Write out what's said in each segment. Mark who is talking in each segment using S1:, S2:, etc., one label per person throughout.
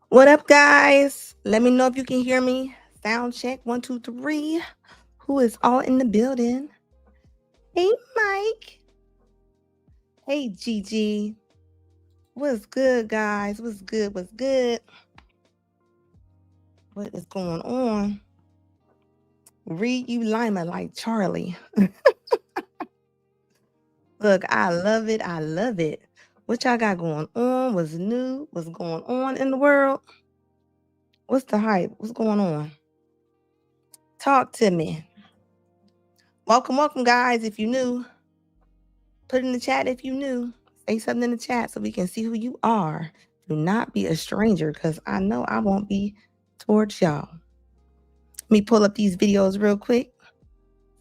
S1: What up, guys? Let me know if you can hear me. Sound check 1, 2, 3. Who is all in the building? Hey, Mike. Hey, Gigi. What's good, guys? What's good? What's good? What is going on? Read you Lima like Charlie. Look, I love it. I love it. What y'all got going on? What's new? What's going on in the world? What's the hype? What's going on? Talk to me. Welcome, guys. If you new, put in the chat if you new. Say something in the chat so we can see who you are. Do not be a stranger, because I know I won't be towards y'all. Let me pull up these videos real quick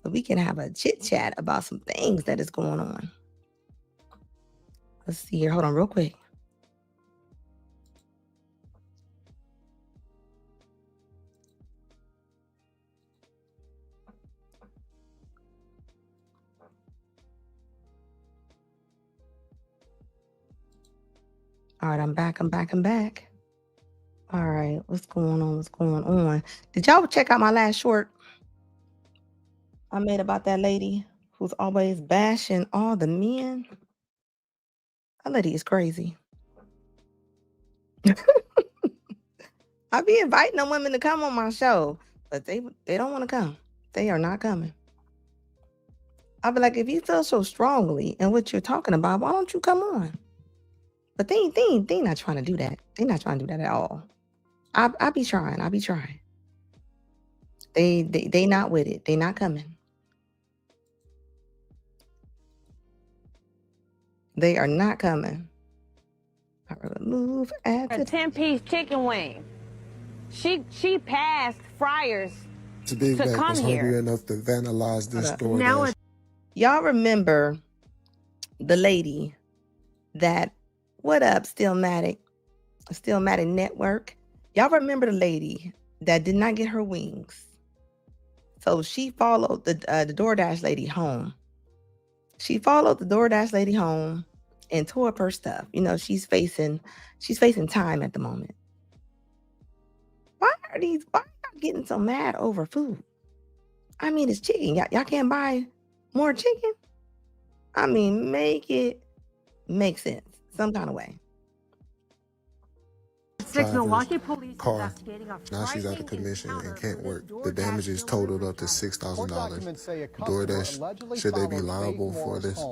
S1: so we can have a chit chat about some things that is going on. Let's see here. Hold on real quick. All right, I'm back. All right, what's going on? Did y'all check out my last short I made about that lady who's always bashing all the men? That lady is crazy. I be inviting them women to come on my show, but they don't want to come. They are not coming. I'll be like, if you feel so strongly in what you're talking about, why don't you come on? But they not trying to do that. They not trying to do that at all. I be trying. They not with it. They not coming. They are not coming. I remove
S2: a 10-piece chicken wing. She passed Friars
S3: to Big
S2: to
S3: Mac
S2: come
S3: was
S2: here.
S3: hungry enough to vandalize this DoorDash.
S1: Y'all remember the lady that, what up, Stillmatic Network? Y'all remember the lady that did not get her wings? So she followed the DoorDash lady home. And tore up her stuff. You know, she's facing time at the moment. Why are y'all getting so mad over food? I mean, it's chicken. Y'all can't buy more chicken? I mean, make it make sense some kind of way.
S3: Milwaukee police car. Now she's out of commission and can't work. The damages totaled up to $6,000. DoorDash, should they be liable for this?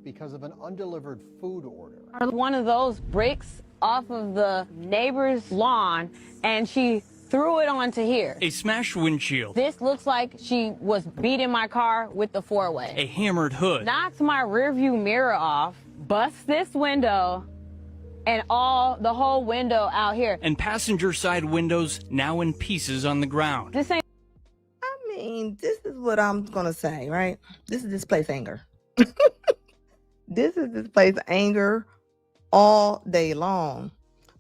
S4: Because of an undelivered food order.
S2: One of those bricks off of the neighbor's lawn, and she threw it onto here.
S5: A smashed windshield.
S2: This looks like she was beating my car with the four-way.
S5: A hammered hood.
S2: Knocks my rearview mirror off, busts this window, and the whole window out here.
S5: And passenger side windows now in pieces on the ground.
S2: This ain't.
S1: I mean, this is what I'm gonna say, right? This is displaced anger. This is displaced anger all day long.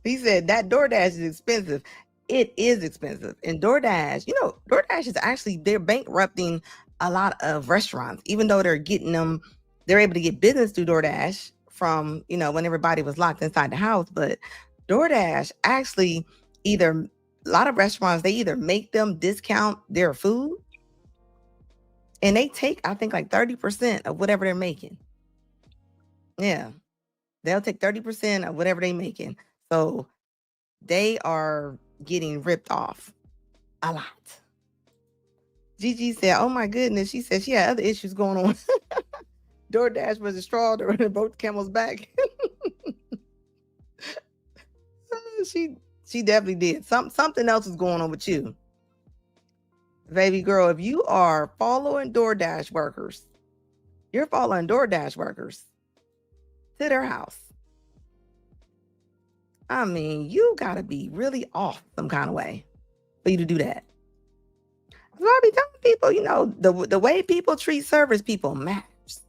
S1: He said that DoorDash is expensive. It is expensive. And DoorDash, DoorDash is actually, they're bankrupting a lot of restaurants, even though they're able to get business through DoorDash from, when everybody was locked inside the house. But DoorDash actually a lot of restaurants, they either make them discount their food, and they take, I think, like 30% of whatever they're making. Yeah. They'll take 30% of whatever they're making. So they are getting ripped off a lot. Gigi said, oh my goodness. She said she had other issues going on. DoorDash was a straw that broke the camel's back. She definitely did. Something else is going on with you. Baby girl, if you are following DoorDash workers, you're following DoorDash workers to their house. I mean, you gotta be really off some kind of way for you to do that. So I be telling people, the way people treat service people matters.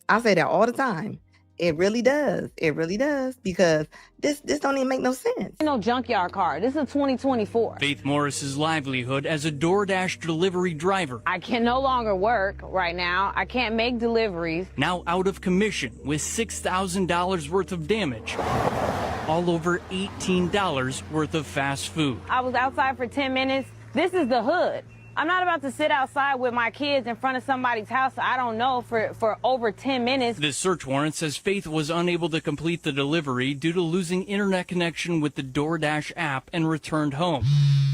S1: I say that all the time. It really does. Because this don't even make no sense.
S2: No junkyard car. This is 2024.
S5: Faith Morris's livelihood as a DoorDash delivery driver.
S2: I can no longer work right now. I can't make deliveries.
S5: Now out of commission with $6,000 worth of damage. all over $18 worth of fast food.
S2: I was outside for 10 minutes. This is the hood. I'm not about to sit outside with my kids in front of somebody's house I don't know for over 10 minutes.
S5: This search warrant says Faith was unable to complete the delivery due to losing internet connection with the DoorDash app and returned home.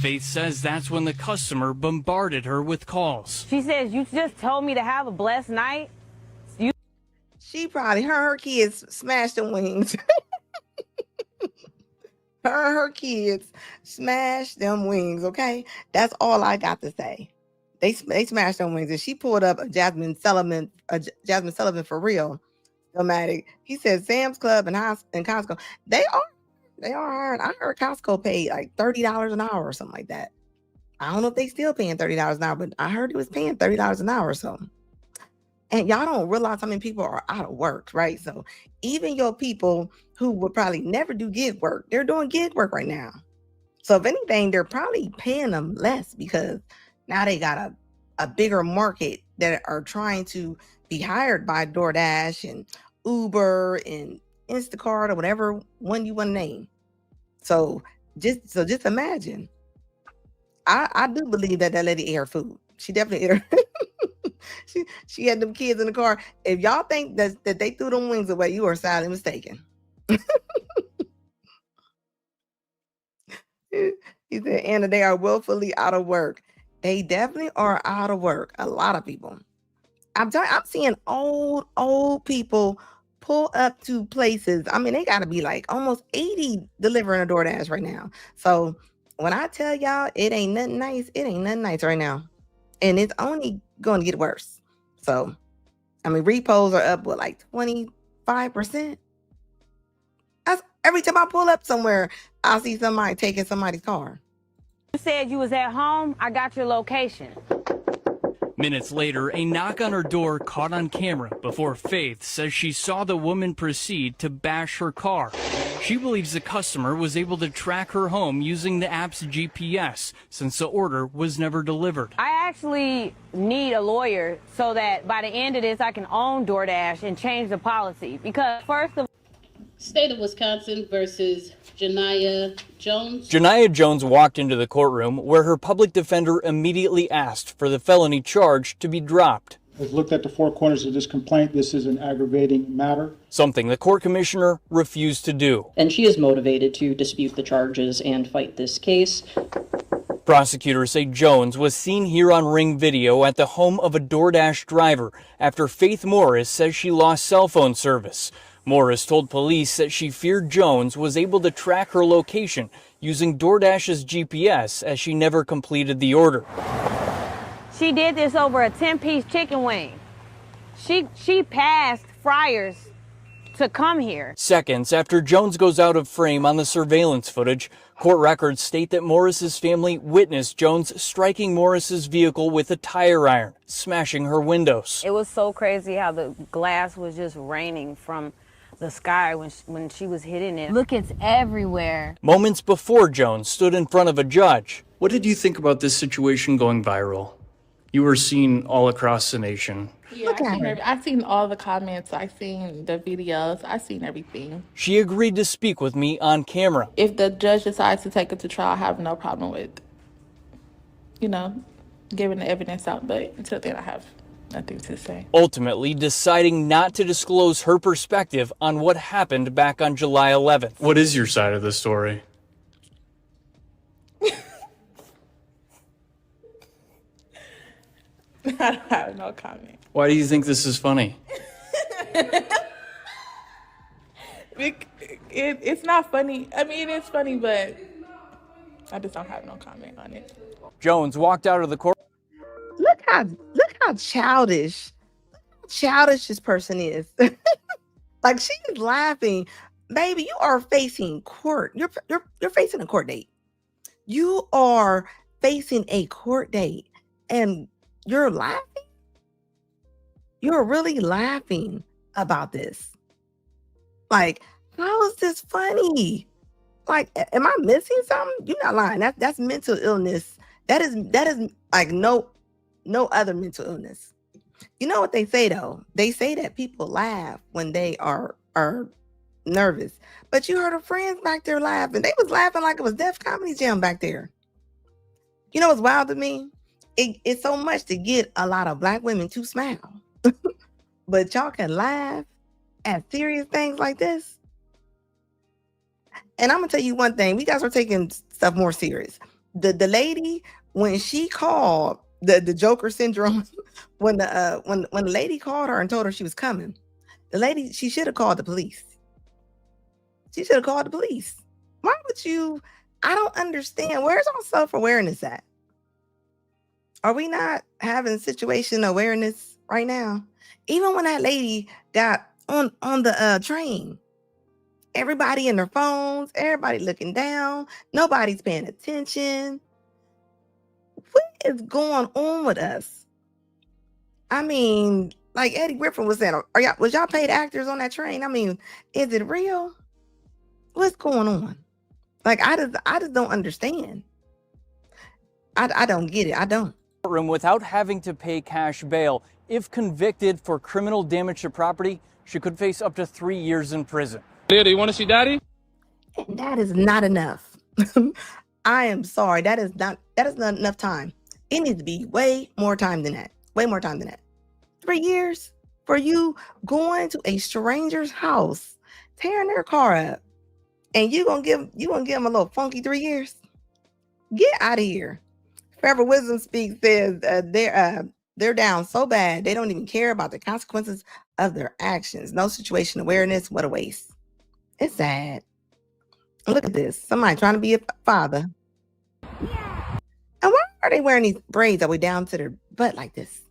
S5: Faith says that's when the customer bombarded her with calls.
S2: She says, "You just told me to have a blessed night."
S1: She probably, her kids smashed them wings. Her kids smashed them wings, okay? That's all I got to say. They smashed them wings. And she pulled up a Jasmine Sullivan for real. Dramatic. He said Sam's Club and Costco. They are hiring. I heard Costco paid like $30 an hour or something like that. I don't know if they still paying $30 an hour, but I heard it was paying $30 an hour or something. And y'all don't realize how many people are out of work, right? So even your people who would probably never do gig work, they're doing gig work right now. So if anything, they're probably paying them less because now they got a bigger market that are trying to be hired by DoorDash and Uber and Instacart or whatever one you want to name. So just imagine. I do believe that lady ate her food. She definitely ate her. She had them kids in the car. If y'all think that they threw them wings away, you are sadly mistaken. He said, Anna, they are willfully out of work. They definitely are out of work. A lot of people. I'm seeing old people pull up to places. I mean, they got to be like almost 80 delivering a DoorDash right now. So when I tell y'all it ain't nothing nice, it ain't nothing nice right now. And it's only going to get worse. So, I mean, repos are up, what, like 25%? That's every time I pull up somewhere, I'll see somebody taking somebody's car.
S2: You said you was at home. I got your location.
S5: Minutes later, a knock on her door caught on camera before Faith says she saw the woman proceed to bash her car. She believes the customer was able to track her home using the app's GPS since the order was never delivered.
S2: I actually need a lawyer so that by the end of this, I can own DoorDash and change the policy. Because first of
S6: State of Wisconsin versus Janiyah Jones.
S5: Janiyah Jones walked into the courtroom where her public defender immediately asked for the felony charge to be dropped.
S7: I've looked at the four corners of this complaint. This is an aggravating matter.
S5: Something the court commissioner refused to do.
S8: And she is motivated to dispute the charges and fight this case.
S5: Prosecutors say Jones was seen here on Ring video at the home of a DoorDash driver after Faith Morris says she lost cell phone service. Morris told police that she feared Jones was able to track her location using DoorDash's GPS as she never completed the order.
S2: she did this over a 10-piece chicken wing. She passed Friars to come here.
S5: Seconds after Jones goes out of frame on the surveillance footage, court records state that Morris's family witnessed Jones striking Morris's vehicle with a tire iron, smashing her windows.
S2: It was so crazy how the glass was just raining from the sky when she was hitting it. Look, it's everywhere.
S5: Moments before Jones stood in front of a judge. What did you think about this situation going viral? You were seen all across the nation.
S9: Yeah, I've seen all the comments. I've seen the videos. I've seen everything.
S5: She agreed to speak with me on camera.
S9: If the judge decides to take it to trial, I have no problem with, giving the evidence out. But until then, I have nothing to say.
S5: Ultimately deciding not to disclose her perspective on what happened back on July 11th. What is your side of the story?
S9: I have no comment.
S5: Why do you think this is funny?
S9: It's not funny. I mean, it is funny, but I just don't have no comment on it.
S5: Jones walked out of the court.
S1: Look how childish this person is. Like, she's laughing. Baby, you are facing court. You're facing a court date. You are facing a court date and you're laughing. You're really laughing about this. Like, how is this funny? Like, am I missing something? You're not lying. That's mental illness. That is like no other mental illness. You know what they say though? They say that people laugh when they are nervous. But you heard her friends back there laughing. They was laughing like it was Def Comedy Jam back there. You know what's wild to me? It's so much to get a lot of black women to smile. But y'all can laugh at serious things like this. And I'm gonna tell you one thing: we guys are taking stuff more serious. The lady, when she called the Joker syndrome, when the lady called her and told her she was coming, the lady, she should have called the police. She should have called the police. Why would you? I don't understand. Where's our self-awareness at? Are we not having situation awareness right now? Even when that lady got on the train, everybody in their phones, everybody looking down, nobody's paying attention. What is going on with us? I mean, like Eddie Griffin was saying, was y'all paid actors on that train? I mean, is it real? What's going on? Like, I just don't understand. I don't get it. I don't.
S5: Courtroom without having to pay cash bail. If convicted for criminal damage to property, she could face up to 3 years in prison.
S10: Leah, do you want to see Daddy?
S1: And that is not enough. I am sorry. That is not enough time. It needs to be way more time than that. Way more time than that. 3 years for you going to a stranger's house, tearing their car up, and you gonna give them a little funky 3 years? Get out of here. Forever Wisdom Speaks says they're down so bad they don't even care about the consequences of their actions. No situation awareness. What a waste. It's sad. Look at this. Somebody trying to be a father. Yeah. And why are they wearing these braids all the way down to their butt like this?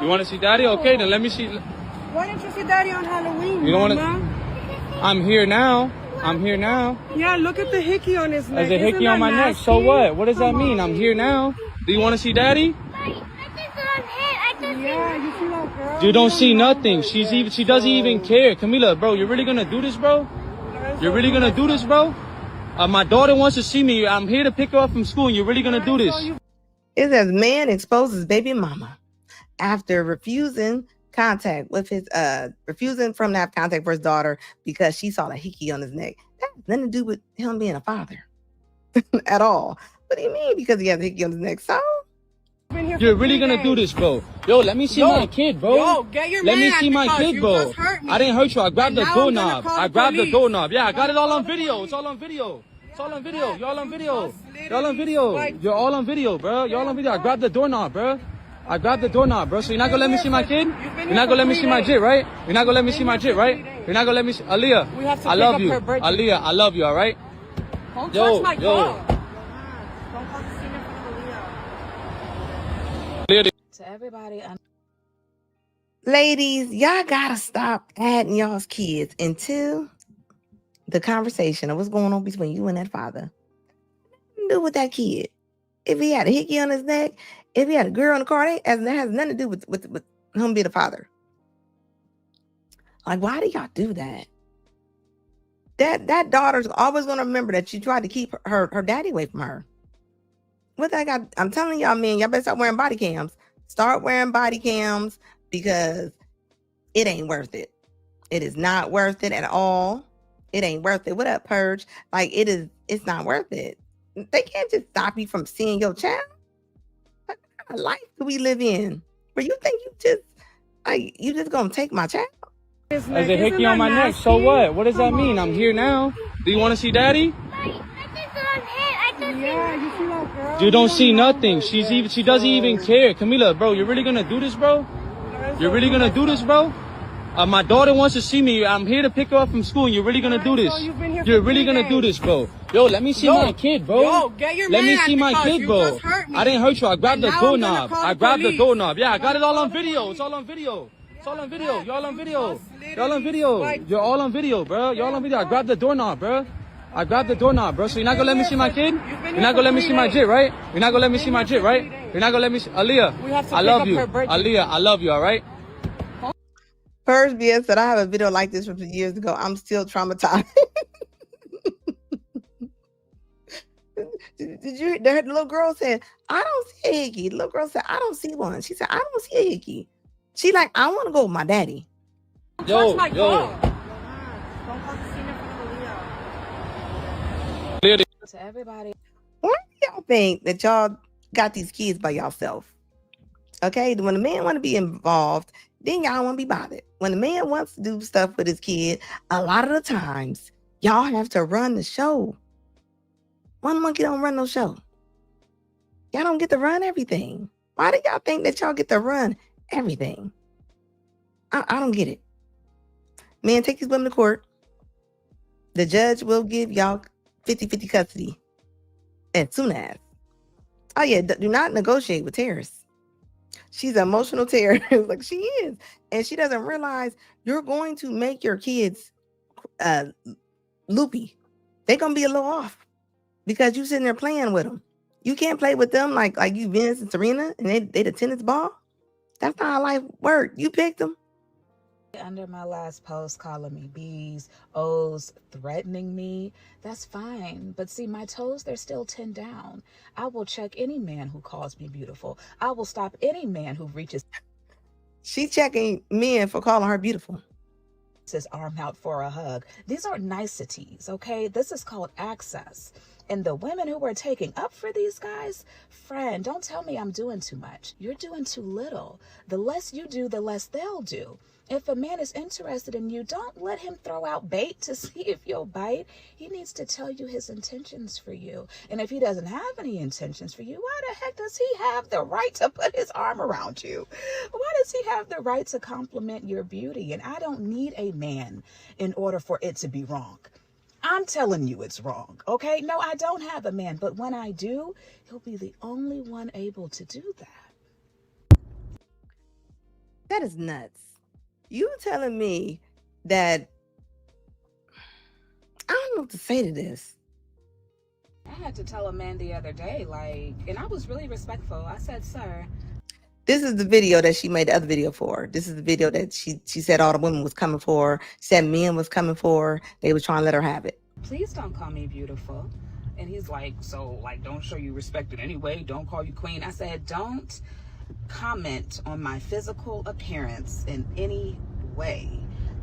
S10: You want to see Daddy? Okay, then let me see.
S11: Why didn't you see Daddy on Halloween?
S10: You don't want to? I'm here now. I'm here now.
S11: Yeah, look at the hickey on his neck.
S10: There's a hickey on my neck. So what? What does that mean? I'm here now. Do you want to see Daddy?
S11: Yeah, you see that girl?
S10: You don't see nothing. She doesn't even care. Camila, bro, you're really gonna do this, bro? You're really gonna do this, bro? My daughter wants to see me. I'm here to pick her up from school, and you're really gonna do this?
S1: It says man exposes baby mama after refusing contact with his refusing from to have contact for his daughter because she saw a hickey on his neck. That has nothing to do with him being a father at all. What do you mean because he has a hickey on his neck? So
S10: you're really gonna do this, bro? Yo, let me see my kid, bro.
S11: Yo, get your
S10: let me
S11: man
S10: see my kid, bro. I didn't hurt you. I grabbed the doorknob. I grabbed the doorknob. Yeah, I got it all on video. It's all on video. It's all on video. Y'all on video. Y'all on video. You're all on video, bro. Y'all on video. I grabbed the doorknob, bro. I grabbed the doorknob, bro. So you're not gonna let me see my kid? You're not gonna let me see my jit, right? You're not gonna let me see my jit, right? You're not gonna let me see Aaliyah. I love you. Aaliyah, I love you, all right?
S11: Don't touch my car.
S2: To everybody,
S1: ladies, y'all gotta stop adding y'all's kids into the conversation of what's going on between you and that father. Do with that kid. If he had a hickey on his neck, if he had a girl in the car, that has nothing to do with him being a father. Like, why do y'all do that? That daughter's always gonna remember that you tried to keep her daddy away from her. What that got? I'm telling y'all, man, y'all better start wearing body cams. Start wearing body cams because it ain't worth it. It is not worth it at all. It ain't worth it. What up, Purge? Like, it's not worth it. They can't just stop you from seeing your child. What kind of life do we live in where you think you just gonna take my child?
S10: There's a hickey on my neck. So what? What does that mean? I'm here now. Do you want to see Daddy?
S11: Yeah, you see that girl?
S10: You don't see nothing. She doesn't even care. Camila, bro, you're really gonna do this, bro? You're really gonna do this, bro? My daughter wants to see me. I'm here to pick her up from school, and you're really gonna do this? You're really gonna do this, bro? Yo, let me see my kid, bro.
S11: Yo, get your man.
S10: Let me see my kid, bro. I didn't hurt you. I grabbed the doorknob. I grabbed the doorknob. Yeah, I got it all on video. It's all on video. It's all on video. Y'all on video. Y'all on video. You're all on video, bro. Y'all on video. I grabbed the doorknob, bro. I grabbed the doorknob, bro. So you're not gonna let me see my kid? You're not gonna let me see my jit, right? You're not gonna let me see my jit, right? You're not gonna let me see Aaliyah. I love you. Aaliyah, I love you, all right?
S1: First BS said I have a video like this from years ago. I'm still traumatized. Did you hear the little girl said, I don't see a hickey. The little girl said, I don't see one. She said, I don't see a hickey. She like, I want to go with my daddy.
S10: Yo.
S11: Don't touch my car. Don't
S2: To everybody.
S1: Why do y'all think that y'all got these kids by yourself? Okay, when a man want to be involved, then y'all want to be bothered. When a man wants to do stuff with his kid, a lot of the times y'all have to run the show. One monkey don't run no show. Y'all don't get to run everything. Why do y'all think that y'all get to run everything? I don't get it. Man, take these women to court. The judge will give y'all 50-50 custody as soon as. Oh yeah, do not negotiate with terrorists. She's an emotional terrorist, like she is. And she doesn't realize you're going to make your kids loopy. They're going to be a little off because you sitting there playing with them. You can't play with them like you Venus and Serena and they the tennis ball. That's not how life works. You picked them.
S2: Under my last post calling me B's, O's, threatening me, that's fine. But see, my toes, they're still 10 down. I will check any man who calls me beautiful. I will stop any man who reaches.
S1: She's checking men for calling her beautiful.
S2: His arm out for a hug. These aren't niceties, okay? This is called access. And the women who are taking up for these guys, friend, don't tell me I'm doing too much. You're doing too little. The less you do, the less they'll do. If a man is interested in you, don't let him throw out bait to see if you'll bite. He needs to tell you his intentions for you. And if he doesn't have any intentions for you, why the heck does he have the right to put his arm around you? Why does he have the right to compliment your beauty? And I don't need a man in order for it to be wrong. I'm telling you it's wrong, okay? No, I don't have a man, but when I do, he'll be the only one able to do that.
S1: That is nuts. You telling me that I don't know what to say to this.
S2: I had to tell a man the other day, and I was really respectful. I said, sir.
S1: This is the video that she made the other video for. This is the video that she said all the women was coming for. She said men was coming for. They was trying to let her have it.
S2: Please don't call me beautiful. And he's like, so don't show you respect in any way. Don't call you queen. I said, don't comment on my physical appearance in any way.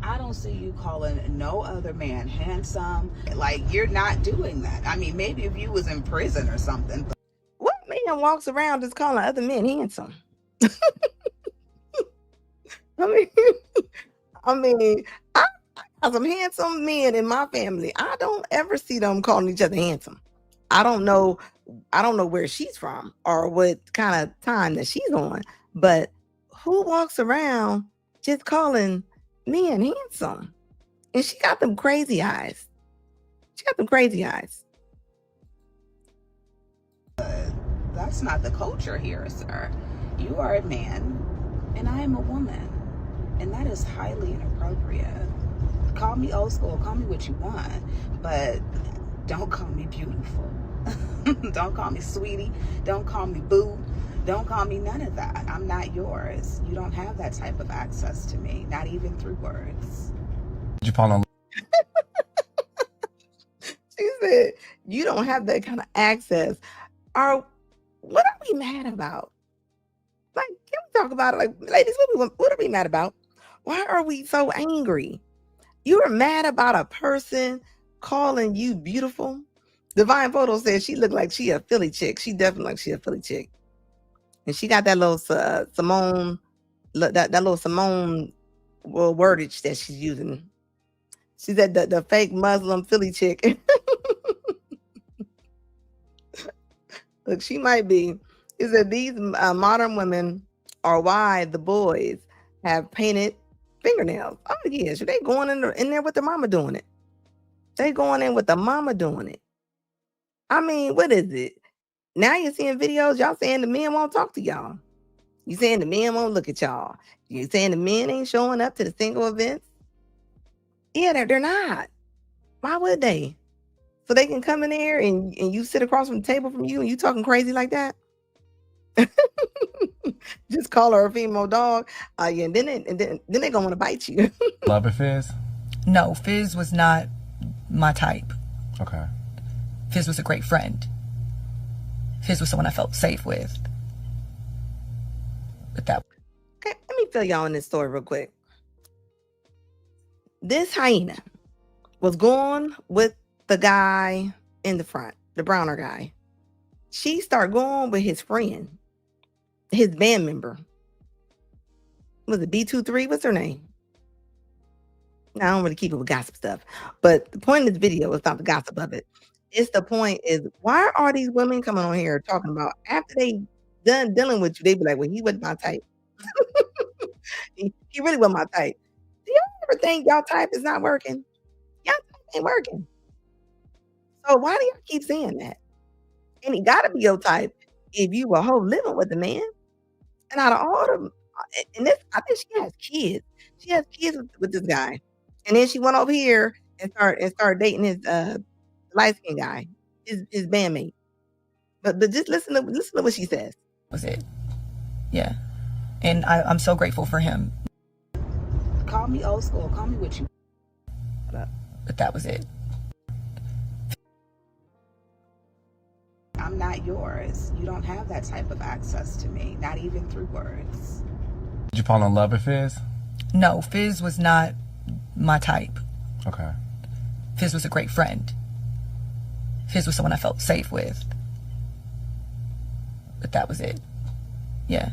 S2: I don't see you calling no other man handsome. You're not doing that. I mean, maybe if you was in prison or something. But
S1: what man walks around just calling other men handsome? I mean, I got some handsome men in my family. I don't ever see them calling each other handsome. I don't know where she's from or what kind of time that she's on, but who walks around just calling men handsome? And she got them crazy eyes.
S2: That's not the culture here, sir. You are a man and I am a woman, and that is highly inappropriate. Call me old school, call me what you want, but don't call me beautiful. Don't call me sweetie. Don't call me boo. Don't call me none of that. I'm not yours. You don't have that type of access to me, not even through words.
S1: She said, you don't have that kind of access. Or what are we mad about? Can we talk about it? Ladies, what are we mad about? Why are we so angry? You are mad about a person calling you beautiful? Divine Photo says she looked like she a Philly chick. She definitely like she a Philly chick. And she got that little Simone, that little Simone wordage that she's using. She said the fake Muslim Philly chick. Look, she might be. He said these modern women are why the boys have painted fingernails. Oh yeah, so they going in there with the mama doing it. They going in with the mama doing it. I mean, what is it? Now you're seeing videos, y'all saying the men won't talk to y'all. You saying the men won't look at y'all. You saying the men ain't showing up to the single events. Yeah, they're not. Why would they? So they can come in there and you sit across from the table from you and you talking crazy like that? Just call her a female dog. Yeah, and then they gonna want to bite you.
S12: Love it, Fizz?
S13: No, Fizz was not my type.
S12: Okay.
S13: Fizz was a great friend. Fizz was someone I felt safe with. But that.
S1: Okay, let me fill y'all in this story real quick. This hyena was going with the guy in the front. the browner guy. She started going with his friend, his band member. Was it B23? What's her name? Now, I don't really keep it with gossip stuff, but the point of this video is not the gossip of it. It's the point is, why are these women coming on here talking about after they done dealing with you, they be like, well, he wasn't my type. he really wasn't my type. Do y'all ever think y'all type is not working? Y'all type ain't working. So why do y'all keep saying that? And he gotta be your type if you a hoe living with the man. And out of all them, and this, I think she has kids. She has kids with this guy. And then she went over here and started dating his light skinned guy, his bandmate. But just listen to what she says.
S13: Was it? Yeah. And I'm so grateful for him.
S2: Call me old school. Call me what you.
S13: But that was it.
S2: I'm not yours. You don't have that type of access to me, not even through words.
S12: Did you fall in love with Fizz?
S13: No, Fizz was not my type.
S12: Okay.
S13: Fizz was a great friend. Fizz was someone I felt safe with. But that was it. Yeah.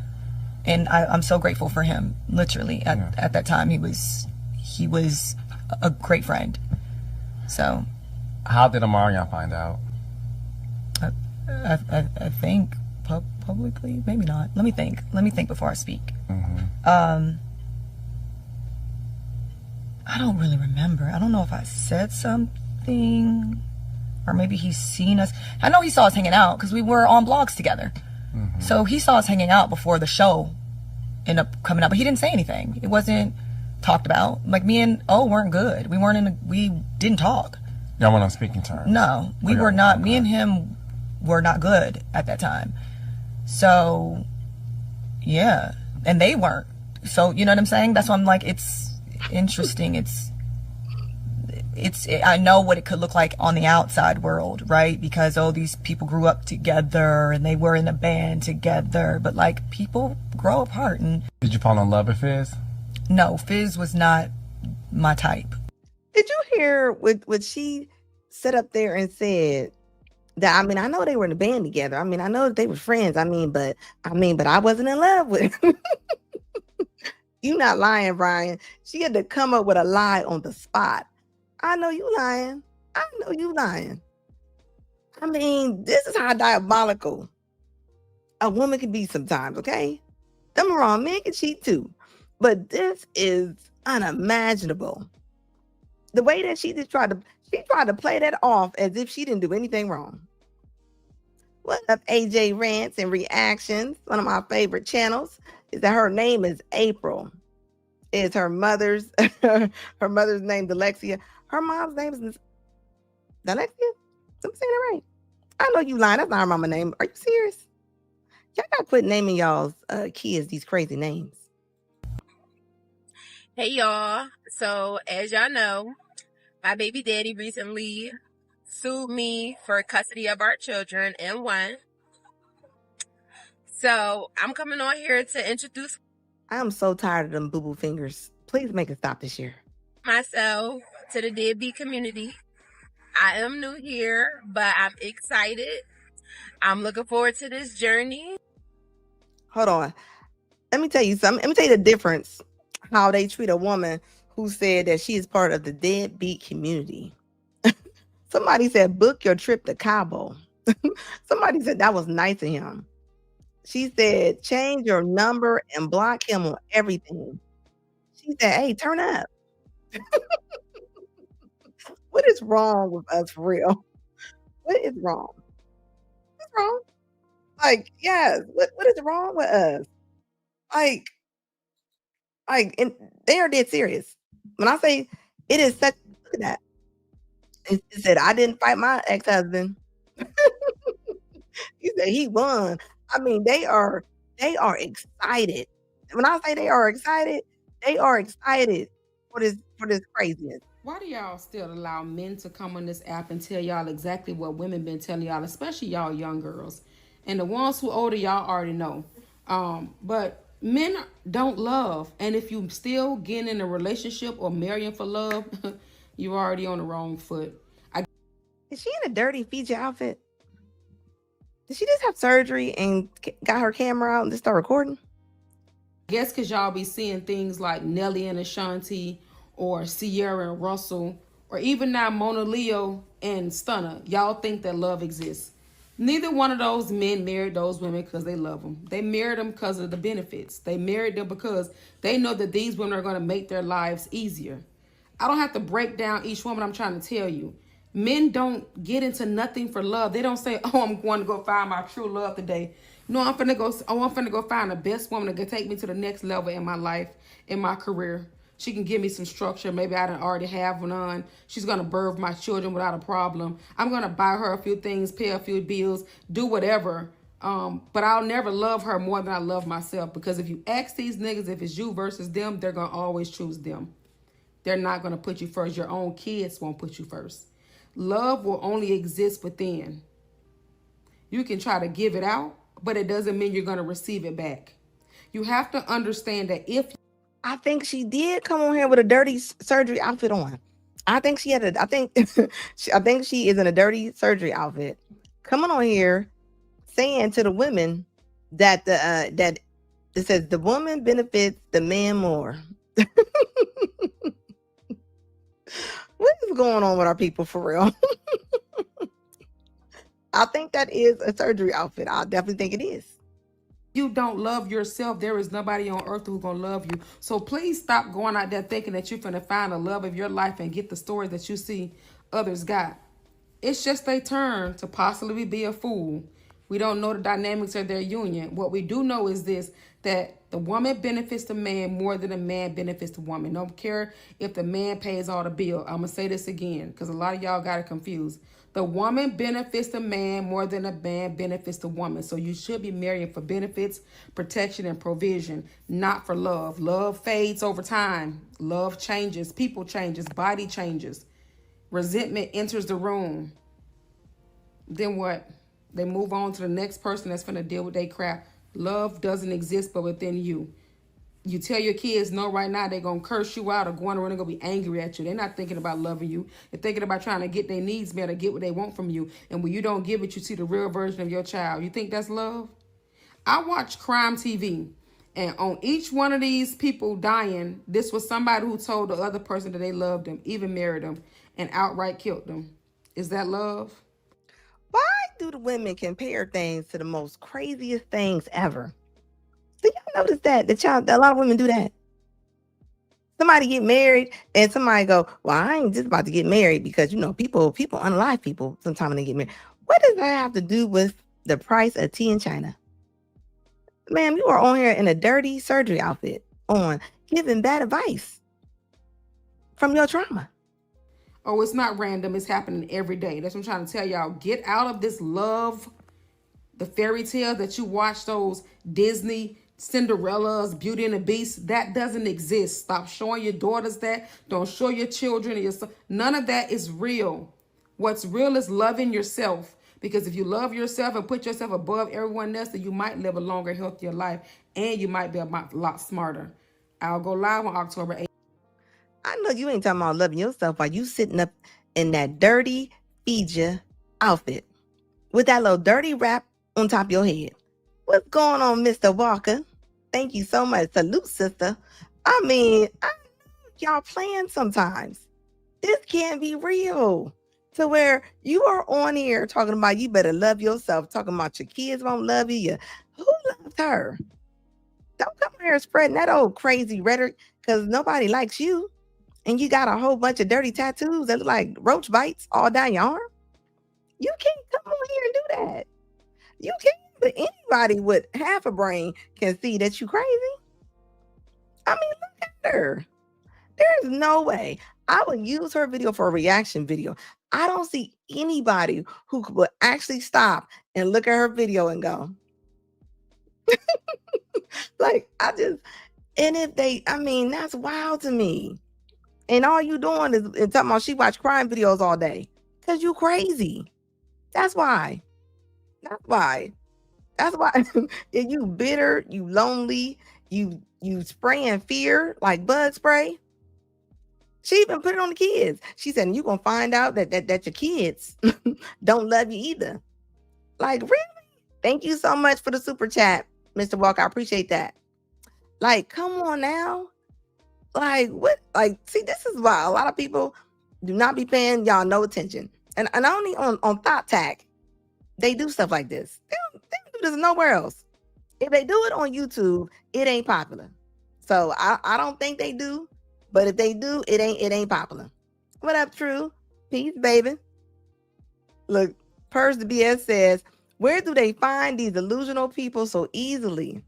S13: And I'm so grateful for him. Literally, at that time, he was a great friend. So.
S12: How did Amarian find out?
S13: I think publicly, maybe not. Let me think before I speak.
S12: Mm-hmm.
S13: I don't really remember. I don't know if I said something, or maybe he's seen us. I know he saw us hanging out because we were on blogs together.
S12: Mm-hmm.
S13: So he saw us hanging out before the show ended up coming up, but he didn't say anything. It wasn't talked about. Like, me and O weren't good. We didn't talk.
S12: Y'all weren't on speaking terms.
S13: No, we were not. Me and him were not good at that time. So, yeah. And they weren't. So, you know what I'm saying? That's why I'm like, it's interesting. I know what it could look like on the outside world, right? Because, these people grew up together and they were in a band together. But, like, people grow apart. And
S12: did you fall in love with Fizz?
S13: No, Fizz was not my type.
S1: Did you hear what she said up there and said? That, I mean, I know they were in a band together. I mean, I know that they were friends. But I wasn't in love with him. You not lying, Brian. She had to come up with a lie on the spot. I know you lying. I know you lying. I mean, this is how diabolical a woman can be sometimes, okay? Don't get me wrong, men can cheat too. But this is unimaginable. The way that she tried to play that off as if she didn't do anything wrong. What up, AJ Rants and Reactions? One of my favorite channels is that her name is April. Is her mother's her mother's name Alexia. Her mom's name is Alexia. I'm saying it right. I know you lying. That's not her mama's name. Are you serious? Y'all gotta quit naming y'all's kids these crazy names.
S14: Hey y'all. So as y'all know, my baby daddy recently sued me for custody of our children and won. So I'm coming on here to introduce.
S1: I am so tired of them boo-boo fingers. Please make it stop this year.
S14: Myself to the Deadbeat community. I am new here, but I'm excited. I'm looking forward to this journey.
S1: Hold on. Let me tell you something. Let me tell you the difference. How they treat a woman who said that she is part of the Deadbeat community. Somebody said, book your trip to Cabo. Somebody said that was nice of him. She said, change your number and block him on everything. She said, hey, turn up. What is wrong with us for real? What is wrong? What's wrong? Like, yes, what is wrong with us? Like, and they are dead serious. When I say it is such, look at that. It said, I didn't fight my ex-husband. He said he won. I mean, they are excited. When I say they are excited for this craziness.
S15: Why do y'all still allow men to come on this app and tell y'all exactly what women been telling y'all, especially y'all young girls? And the ones who older, y'all already know. But men don't love. And if you still getting in a relationship or marrying for love, you're already on the wrong foot.
S1: Is she in a dirty feature outfit? Did she just have surgery and got her camera out and just start recording?
S15: Guess because y'all be seeing things like Nelly and Ashanti or Sierra and Russell or even now Mona Leo and Stunner. Y'all think that love exists. Neither one of those men married those women because they love them. They married them because of the benefits. They married them because they know that these women are going to make their lives easier. I don't have to break down each woman. I'm trying to tell you. Men don't get into nothing for love. They don't say, oh, I'm going to go find my true love today. No, I'm finna go find the best woman that can take me to the next level in my life, in my career. She can give me some structure. Maybe I don't already have one on. She's going to birth my children without a problem. I'm going to buy her a few things, pay a few bills, do whatever. But I'll never love her more than I love myself. Because if you ask these niggas if it's you versus them, they're going to always choose them. They're not going to put you first. Your own kids won't put you first. Love will only exist within. You can try to give it out, but it doesn't mean you're going to receive it back. You have to understand that if...
S1: I think she did come on here with a dirty surgery outfit on. I think she had I think she is in a dirty surgery outfit. Coming on here saying to the women that that it says the woman benefits the man more. What is going on with our people for real? I think that is a surgery outfit. I definitely think it is.
S15: You don't love yourself, there is nobody on earth who's gonna love you. So please stop going out there thinking that you're gonna find the love of your life and get the stories that you see others got. It's just their turn to possibly be a fool. We don't know the dynamics of their union. What we do know is this, that the woman benefits the man more than the man benefits the woman. Don't care if the man pays all the bill. I'm going to say this again because a lot of y'all got it confused. The woman benefits the man more than the man benefits the woman. So you should be marrying for benefits, protection, and provision, not for love. Love fades over time. Love changes. People changes. Body changes. Resentment enters the room. Then what? They move on to the next person that's finna deal with their crap. Love doesn't exist but within you. You tell your kids no right now, they're going to curse you out or going around and going to be angry at you. They're not thinking about loving you. They're thinking about trying to get their needs met or get what they want from you. And when you don't give it, you see the real version of your child. You think that's love? I watch crime TV. And on each one of these people dying, this was somebody who told the other person that they loved them, even married them, and outright killed them. Is that love?
S1: Why do the women compare things to the most craziest things ever? Do y'all notice that? A lot of women do that. Somebody get married and somebody go, well, I ain't just about to get married because, you know, people unalive people sometime when they get married. What does that have to do with the price of tea in China? Ma'am, you are on here in a dirty surgery outfit on giving bad advice from your trauma.
S15: Oh, it's not random. It's happening every day. That's what I'm trying to tell y'all. Get out of this love, the fairy tale that you watch, those Disney Cinderella's, Beauty and the Beast. That doesn't exist. Stop showing your daughters that. Don't show your children or your son. None of that is real. What's real is loving yourself. Because if you love yourself and put yourself above everyone else, then you might live a longer, healthier life. And you might be a lot smarter. I'll go live on October 8th.
S1: I know you ain't talking about loving yourself while you sitting up in that dirty Fiji outfit with that little dirty wrap on top of your head. What's going on, Mr. Walker? Thank you so much. Salute, sister. I mean, I know y'all playing sometimes. This can't be real. To where you are on here talking about you better love yourself, talking about your kids won't love you. Who loves her? Don't come here spreading that old crazy rhetoric because nobody likes you. And you got a whole bunch of dirty tattoos that look like roach bites all down your arm. You can't come on here and do that. You can't, but anybody with half a brain can see that you crazy. I mean, look at her. There's no way. I would use her video for a reaction video. I don't see anybody who would actually stop and look at her video and go, like, and if they, I mean, that's wild to me. And all you doing is talking about she watch crime videos all day. Because you crazy. That's why. That's why. That's why. If you bitter, you lonely, you spraying fear like bug spray. She even put it on the kids. She said, you're going to find out that your kids don't love you either. Like, really? Thank you so much for the super chat, Mr. Walker. I appreciate that. Like, come on now. Like, what? Like, see, this is why a lot of people do not be paying y'all no attention. And only on Thought Tac, they do stuff like this. They don't do this nowhere else. If they do it on YouTube, it ain't popular. So I don't think they do. But if they do, it ain't popular. What up, True? Peace, baby. Look, Purge the BS says, where do they find these delusional people so easily?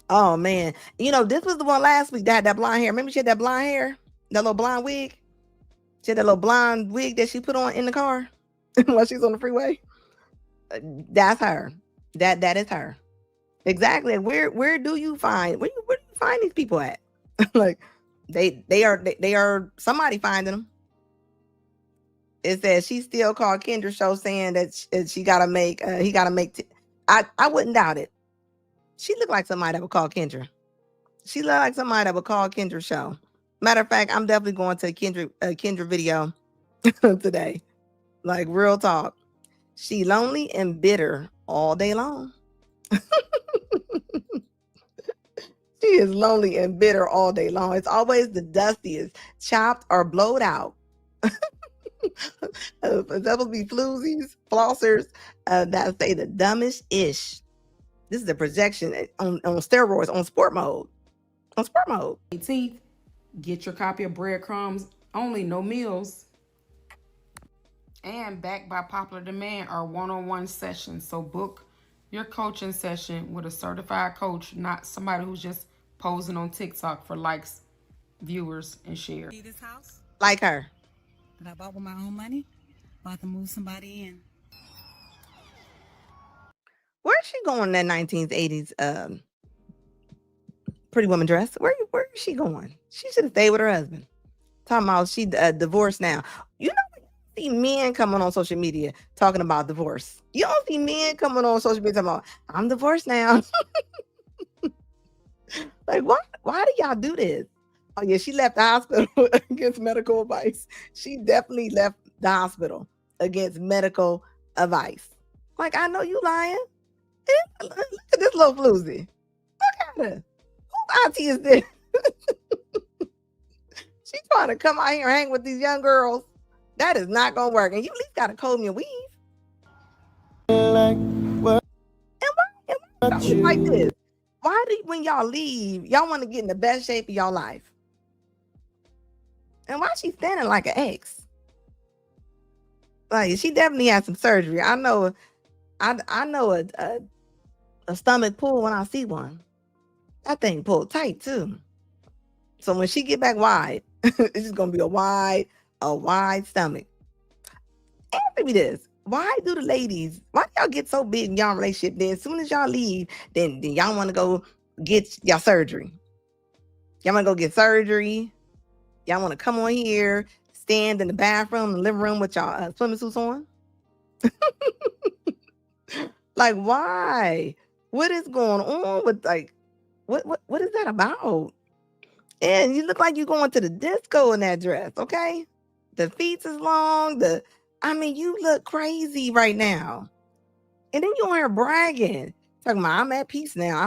S1: Oh man, this was the one last week that had that blonde hair. Remember she had that blonde hair, that little blonde wig. She had that little blonde wig that she put on in the car while she's on the freeway. That's her. That is her. Exactly. Where do you find where do you find these people at? Like they are somebody finding them. It says she still called Kendra show saying that she gotta make he gotta make. I wouldn't doubt it. She looked like somebody that would call Kendra. She looked like somebody that would call Kendra show. Matter of fact, I'm definitely going to a Kendra video today. Like real talk. She lonely and bitter all day long. She is lonely and bitter all day long. It's always the dustiest, chopped or blowed out. That would be floozies, flossers that say the dumbest ish. This is a projection on steroids, on sport mode. On sport mode.
S15: 18th, get your copy of Breadcrumbs Only, no meals. And backed by popular demand are one-on-one sessions. So book your coaching session with a certified coach, not somebody who's just posing on TikTok for likes, viewers, and shares.
S16: See this house
S1: like her
S16: that I bought with my own money, about to move somebody in.
S1: Where's she going in that 1980s pretty woman dress? Where is she going? She should have stayed with her husband. Talking about she divorced now. You know, see men coming on social media talking about divorce. You don't see men coming on social media talking about, I'm divorced now. Like, why do y'all do this? Oh yeah, she left the hospital against medical advice. She definitely left the hospital against medical advice. Like, I know you lying. Look at this little floozy. Look at her. Whose auntie is this? She's trying to come out here and hang with these young girls. That is not gonna work. And you at least gotta comb your weave. And why like this? Why do when y'all leave, y'all want to get in the best shape of y'all life? And why is she standing like an ex? Like, she definitely had some surgery. I know a stomach pull when I see one. That thing pulled tight too. So when she get back wide, it's just gonna be a wide stomach. Answer me this. Why do y'all get so big in y'all relationship? Then as soon as y'all leave, then y'all want to go get y'all surgery. Y'all want to go get surgery. Y'all want to come on here, stand in the bathroom, the living room with y'all swimming suits on. Like, why? What is going on with, like, what is that about? And you look like you're going to the disco in that dress, okay? The feet is long. You look crazy right now. And then you on here bragging, talking about, I'm at peace now.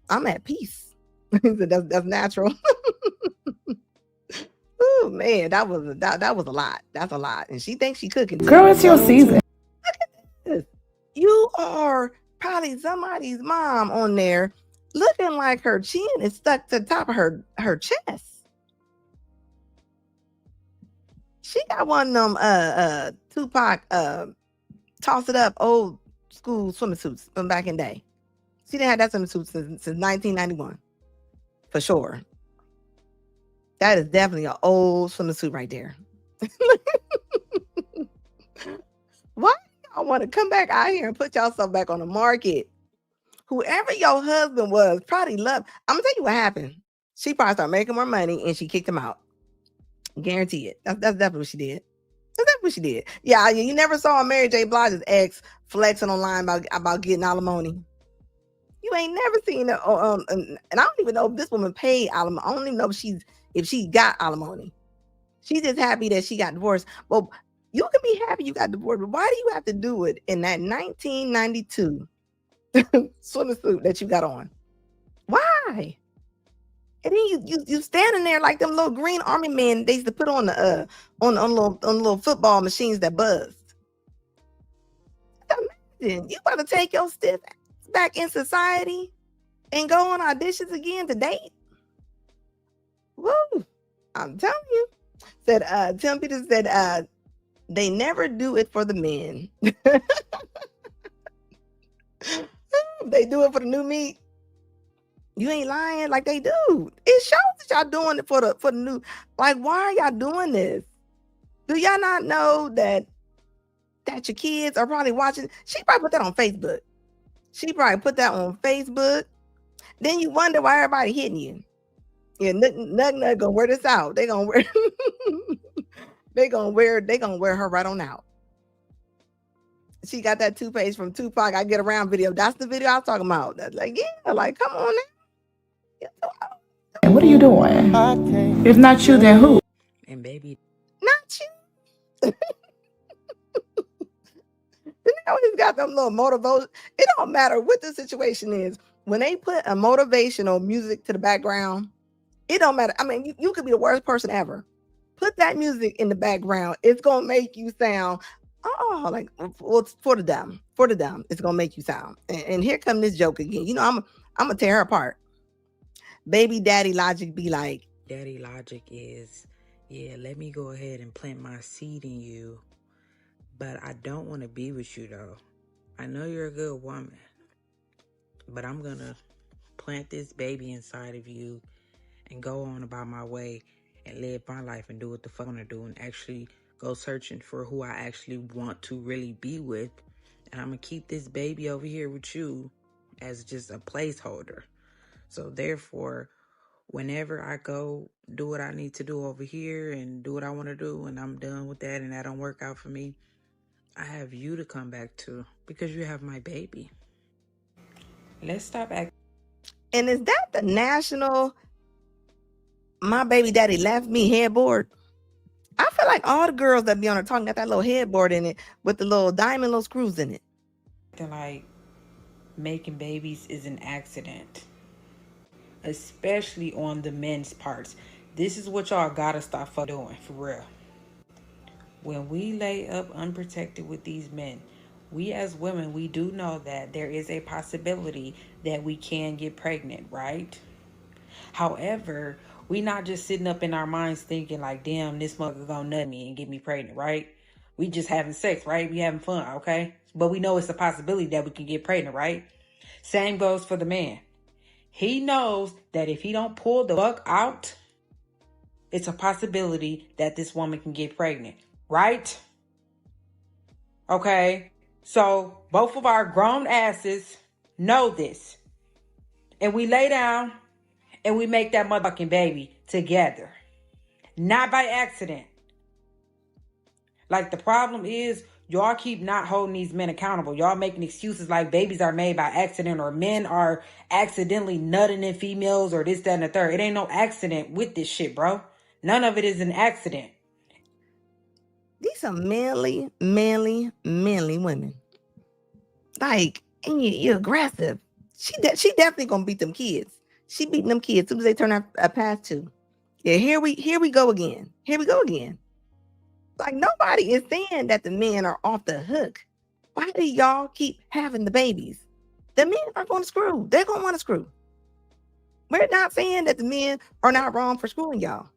S1: I'm at peace. That's natural. Oh man, that was a lot. That's a lot. And she thinks she cooking.
S9: Girl, it's your season.
S1: Look at this. You are probably somebody's mom on there, looking like her chin is stuck to the top of her chest. She got one of them Tupac toss it up old school swimming suits from back in the day. She didn't have that swimming suit since 1991. For sure. That is definitely an old swimming suit right there. Why do y'all want to come back out here and put yourself back on the market? Whoever your husband was probably loved. I'm gonna tell you what happened. She probably started making more money and she kicked him out. Guarantee it. That's definitely what she did. That's definitely what she did. Yeah, you never saw Mary J. Blige's ex flexing online about getting alimony. You ain't never seen it. And I don't even know if this woman paid alimony. I don't even know if she got alimony. She's just happy that she got divorced. Well, you can be happy you got divorced, but why do you have to do it in that 1992 swimming suit that you got on. Why? And then you standing there like them little green army men they used to put on the on little football machines that buzz. Imagine you about to take your stiff ass back in society and go on auditions again to date. Woo! I'm telling you. Said Tim Peters said they never do it for the men. They do it for the new meat. You ain't lying, like they do. It shows that y'all doing it for the new. Like, why are y'all doing this? Do y'all not know that your kids are probably watching? She probably put that on Facebook. Then you wonder why everybody hitting you. Yeah, Nug gonna wear this out. They gonna wear they gonna wear her right on out. She got that toothpaste from Tupac. I Get Around video. That's the video I was talking about. That's like, yeah, like, come on now.
S17: And what are you doing? If not you, then who?
S18: And baby,
S1: not you. They always got them little motivation. It don't matter what the situation is. When they put a motivational music to the background, it don't matter. I mean, you could be the worst person ever. Put that music in the background. It's gonna make you sound, like, well, for the dumb. It's gonna make you sound. And here come this joke again. You know, I'm gonna tear her apart. Baby daddy logic be like,
S18: daddy logic is, yeah, let me go ahead and plant my seed in you, but I don't want to be with you though. I know you're a good woman, but I'm gonna plant this baby inside of you and go on about my way and live my life and do what the fuck I want to do and actually go searching for who I actually want to really be with. And I'm gonna keep this baby over here with you as just a placeholder. So therefore, whenever I go do what I need to do over here and do what I want to do and I'm done with that and that don't work out for me, I have you to come back to because you have my baby. Let's stop acting.
S1: And is that the national my baby daddy left me headboard? I feel like all the girls that be on her tongue got that little headboard in it with the little diamond little screws in it.
S18: They're like, making babies is an accident, especially on the men's parts. This is what y'all gotta stop doing, for real. When we lay up unprotected with these men, we as women, we do know that there is a possibility that we can get pregnant, right? However, we not just sitting up in our minds thinking like, damn, this mother gonna nut me and get me pregnant, right? We just having sex, right? We having fun, okay? But we know it's a possibility that we can get pregnant, right? Same goes for the man. He knows that if he don't pull the fuck out, it's a possibility that this woman can get pregnant, right? Okay, so both of our grown asses know this. And we lay down and we make that motherfucking baby together. Not by accident. Like, the problem is, y'all keep not holding these men accountable. Y'all making excuses like babies are made by accident or men are accidentally nutting in females or this, that, and the third. It ain't no accident with this shit, bro. None of it is an accident.
S1: These are manly women. Like, and you're aggressive. She definitely gonna beat them kids. She beating them kids as soon as they turn a past 2. Yeah, here we go again. Like, nobody is saying that the men are off the hook. Why do y'all keep having the babies? The men are going to screw. They're going to want to screw. We're not saying that the men are not wrong for screwing y'all.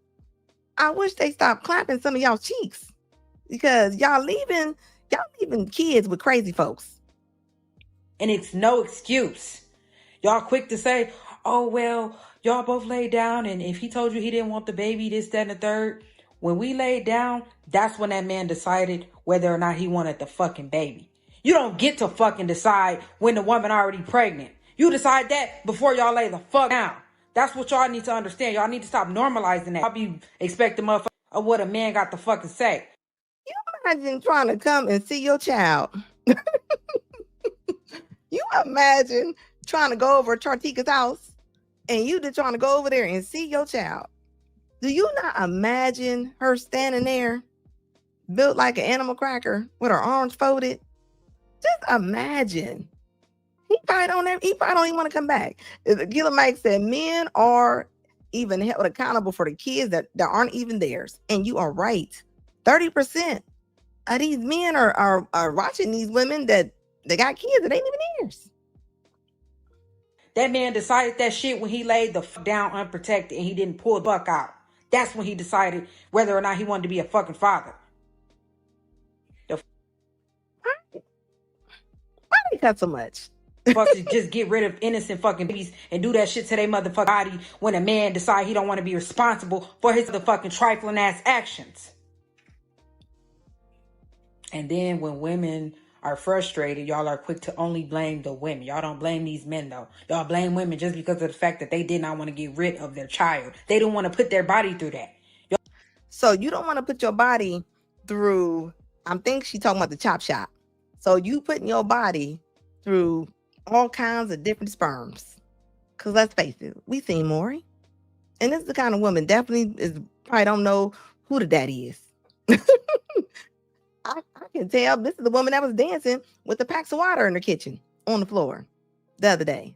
S1: I wish they stopped clapping some of y'all cheeks because y'all leaving kids with crazy folks.
S18: And it's no excuse. Y'all quick to say, oh, well, y'all both laid down and if he told you he didn't want the baby, this, that, and the third. When we laid down, that's when that man decided whether or not he wanted the fucking baby. You don't get to fucking decide when the woman already pregnant. You decide that before y'all lay the fuck down. That's what y'all need to understand. Y'all need to stop normalizing that. Y'all be expecting motherfuckers of what a man got to fucking say.
S1: You imagine trying to come and see your child. You imagine trying to go over to Chartika's house and you just trying to go over there and see your child. Do you not imagine her standing there built like an animal cracker with her arms folded? Just imagine. He probably don't even want to come back. Killer Mike said men are even held accountable for the kids that aren't even theirs. And you are right. 30% of these men are watching these women that they got kids that ain't even theirs.
S19: That man decided that shit when he laid the fuck down unprotected and he didn't pull the fuck out. That's when he decided whether or not he wanted to be a fucking father.
S1: Why they cut so much?
S19: Fuck to just get rid of innocent fucking babies and do that shit to their motherfucking body when a man decide he don't want to be responsible for his motherfucking trifling ass actions. And then when women are frustrated, y'all are quick to only blame the women. Y'all don't blame these men though. Y'all blame women just because of the fact that they did not want to get rid of their child. They don't want to put their body through that.
S1: So you don't want to put your body through, I think she's talking about the chop shop. So you putting your body through all kinds of different sperms. Because let's face it, we seen Maury. And this is the kind of woman definitely probably don't know who the daddy is. I can tell this is the woman that was dancing with the packs of water in her kitchen on the floor the other day.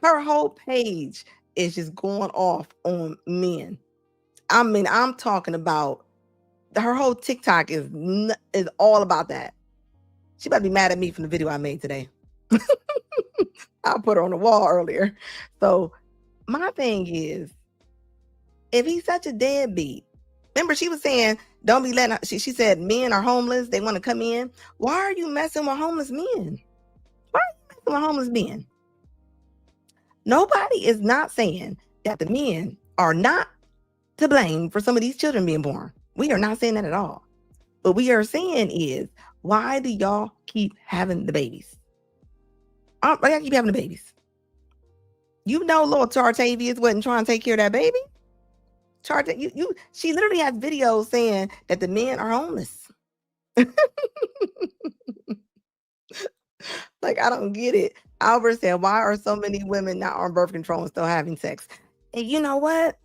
S1: Her whole page is just going off on men. I mean, I'm talking about her whole TikTok is all about that. She better be mad at me from the video I made today. I put her on the wall earlier. So my thing is, if he's such a deadbeat, remember she was saying, don't be letting, she said men are homeless. They want to come in. Why are you messing with homeless men? Why are you messing with homeless men? Nobody is not saying that the men are not to blame for some of these children being born. We are not saying that at all. What we are saying is, why do y'all keep having the babies? Why y'all keep having the babies? You know, little Tartavius wasn't trying to take care of that baby. She literally has videos saying that the men are homeless. Like, I don't get it. Albert said, why are so many women not on birth control and still having sex? And you know what?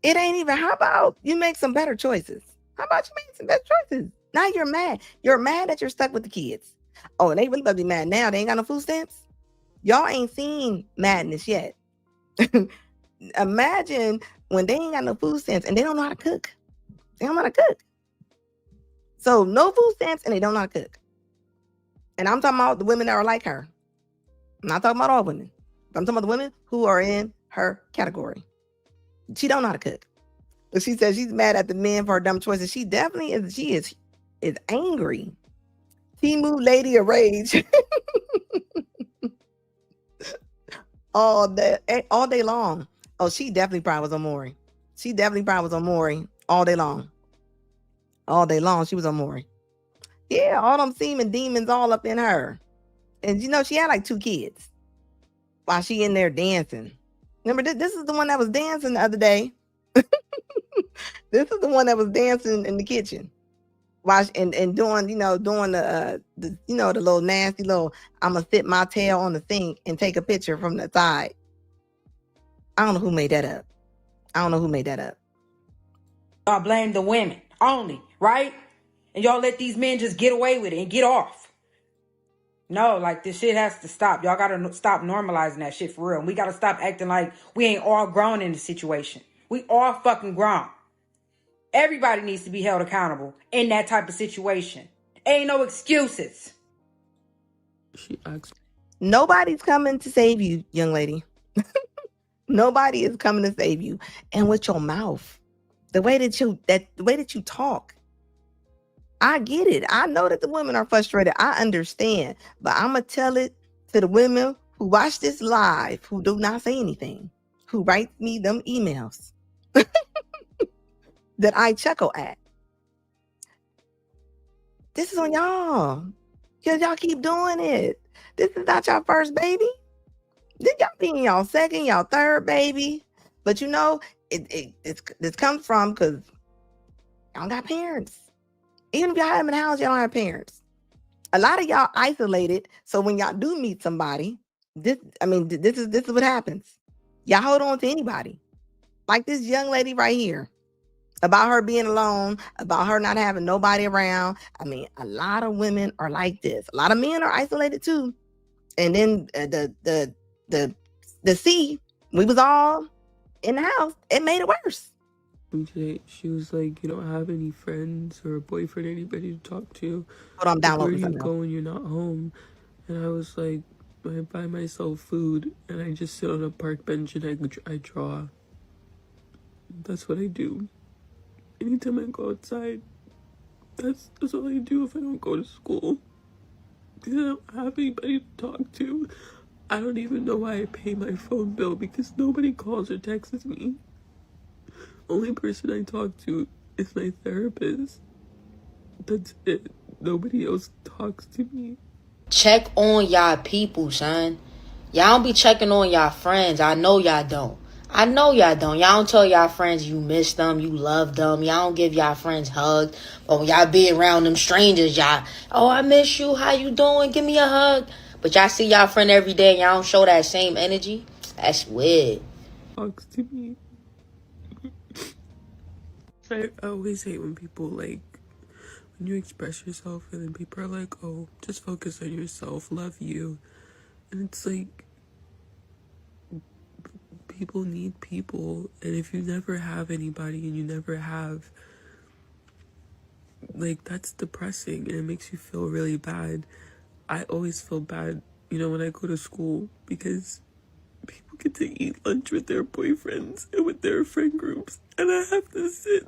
S1: It ain't even, how about you make some better choices? How about you make some better choices? Now you're mad. You're mad that you're stuck with the kids. Oh, and they really better be mad now. They ain't got no food stamps. Y'all ain't seen madness yet. Imagine when they ain't got no food stamps and they don't know how to cook. They don't know how to cook. So no food stamps and they don't know how to cook. And I'm talking about the women that are like her. I'm not talking about all women. But I'm talking about the women who are in her category. She don't know how to cook. But she says she's mad at the men for her dumb choices. She definitely is. She is angry. Timu lady of rage. all day long. Oh, she definitely probably was on Maury. She definitely probably was on Maury all day long. All day long, she was on Maury. Yeah, all them semen demons all up in her. And you know, she had like 2 kids while she in there dancing. Remember, this is the one that was dancing the other day. This is the one that was dancing in the kitchen. And doing, doing the little nasty little, I'm going to sit my tail on the sink and take a picture from the side. I don't know who made that up.
S19: Y'all blame the women only, right? And y'all let these men just get away with it and get off. No, like, this shit has to stop. Y'all gotta stop normalizing that shit for real. And we gotta stop acting like we ain't all grown in the situation. We all fucking grown. Everybody needs to be held accountable in that type of situation. Ain't no excuses.
S1: Nobody's coming to save you, young lady. Nobody is coming to save you. And with your mouth, the way that you talk, I get it. I know that the women are frustrated. I understand. But I'm going to tell it to the women who watch this live, who do not say anything, who write me them emails that I chuckle at. This is on y'all. Because y'all keep doing it. This is not your first baby. This y'all be in y'all second, y'all third baby. But you know, this comes from because y'all got parents. Even if y'all have them in the house, y'all don't have parents. A lot of y'all isolated. So when y'all do meet somebody, this is what happens. Y'all hold on to anybody. Like this young lady right here. About her being alone, about her not having nobody around. I mean, a lot of women are like this. A lot of men are isolated too. And then the C, we was all in the house. It made it worse.
S20: She was like, you don't have any friends or a boyfriend, anybody to talk to.
S1: Hold on, I'm
S20: Like, where
S1: downloading
S20: do you
S1: something
S20: go
S1: else.
S20: when you're not home? And I was like, I buy myself food and I just sit on a park bench and I draw. That's what I do. Anytime I go outside, that's all I do if I don't go to school. Because I don't have anybody to talk to. I don't even know why I pay my phone bill because nobody calls or texts me. Only person I talk to is my therapist. That's it. Nobody else talks to me.
S21: Check on y'all people, son. Y'all don't be checking on y'all friends. I know y'all don't. Y'all don't tell y'all friends you miss them, you love them. Y'all don't give y'all friends hugs. But when y'all be around them strangers, y'all, oh, I miss you. How you doing? Give me a hug. But y'all see y'all friend every day and y'all don't show that same energy. That's weird.
S20: Talks to me. I always hate when people, like, when you express yourself and then people are like, oh, just focus on yourself, love you. And it's like, people need people. And if you never have anybody and you never have, like, that's depressing and it makes you feel really bad. I always feel bad, when I go to school because people get to eat lunch with their boyfriends and with their friend groups. And I have to sit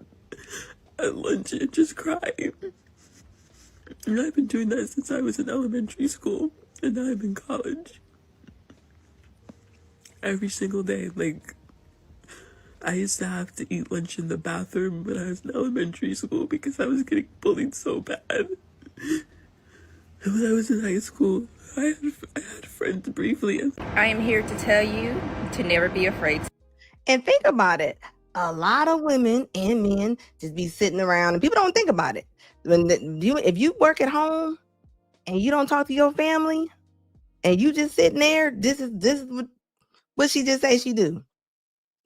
S20: at lunch and just cry. And I've been doing that since I was in elementary school, and now I'm in college. Every single day, like, I used to have to eat lunch in the bathroom when I was in elementary school because I was getting bullied so bad. And when I was in high school, I had friends briefly.
S22: I am here to tell you to never be afraid.
S1: And think about it. A lot of women and men just be sitting around and people don't think about it. If you work at home and you don't talk to your family and you just sitting there, this is what she just say she do.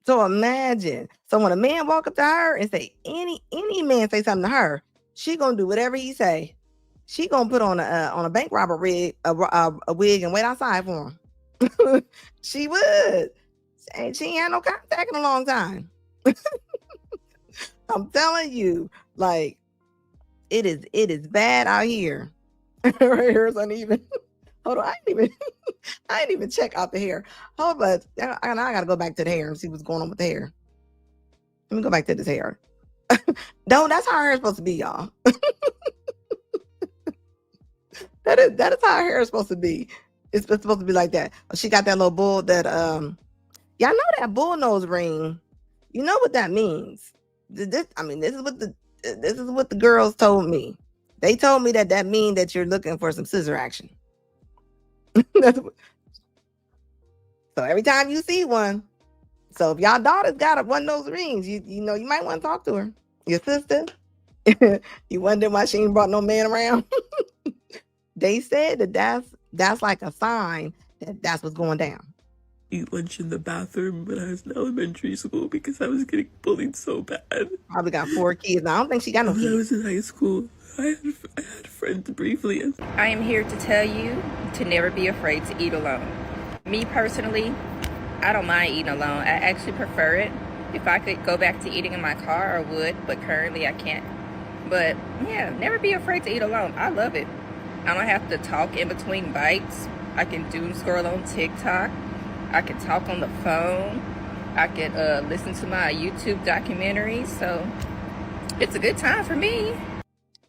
S1: So imagine. So when a man walk up to her and say any man say something to her, she gonna do whatever he say. She gonna put on a bank robber wig, a wig and wait outside for him. She would. She ain't had no contact in a long time. I'm telling you, like, it is bad out here. Her hair is uneven. Hold on, I didn't even check out the hair. Hold on, I gotta go back to the hair and see what's going on with the hair. Let me go back to this hair. No, that's how her hair is supposed to be, y'all. That is how her hair is supposed to be. It's supposed to be like that. She got that little bull that y'all know that bull nose ring. You know what that means. This is what the girls told me. They told me that means that you're looking for some scissor action. So every time you see one, so if y'all daughter's got one of those rings, you might want to talk to her. Your sister. You wonder why she ain't brought no man around. They said that's like a sign that's what's going down.
S20: Eat lunch in the bathroom when I was in elementary school because I was getting bullied so bad.
S1: Probably got 4 kids. Now I don't think she got no kids.
S20: When I was in high school, I had friends briefly.
S22: I am here to tell you to never be afraid to eat alone. Me personally, I don't mind eating alone. I actually prefer it. If I could go back to eating in my car, I would, but currently I can't. But yeah, never be afraid to eat alone. I love it. I don't have to talk in between bites. I can doom scroll on TikTok. I can talk on the phone. I can listen to my YouTube documentaries. So it's a good time for me.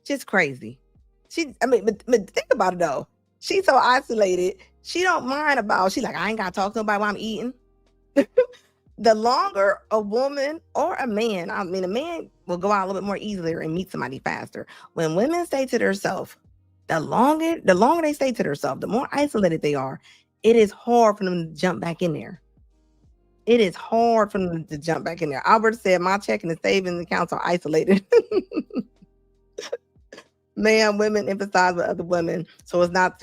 S1: Just crazy. But think about it though. She's so isolated. She don't mind about. She's like, I ain't gotta talk to nobody while I'm eating. The longer a woman or a man, a man will go out a little bit more easily and meet somebody faster. When women stay to themselves, the longer they stay to themselves, the more isolated they are. It is hard for them to jump back in there. It is hard for them to jump back in there. Albert said, my checking and savings accounts are isolated. Man, women emphasize with other women. So it's not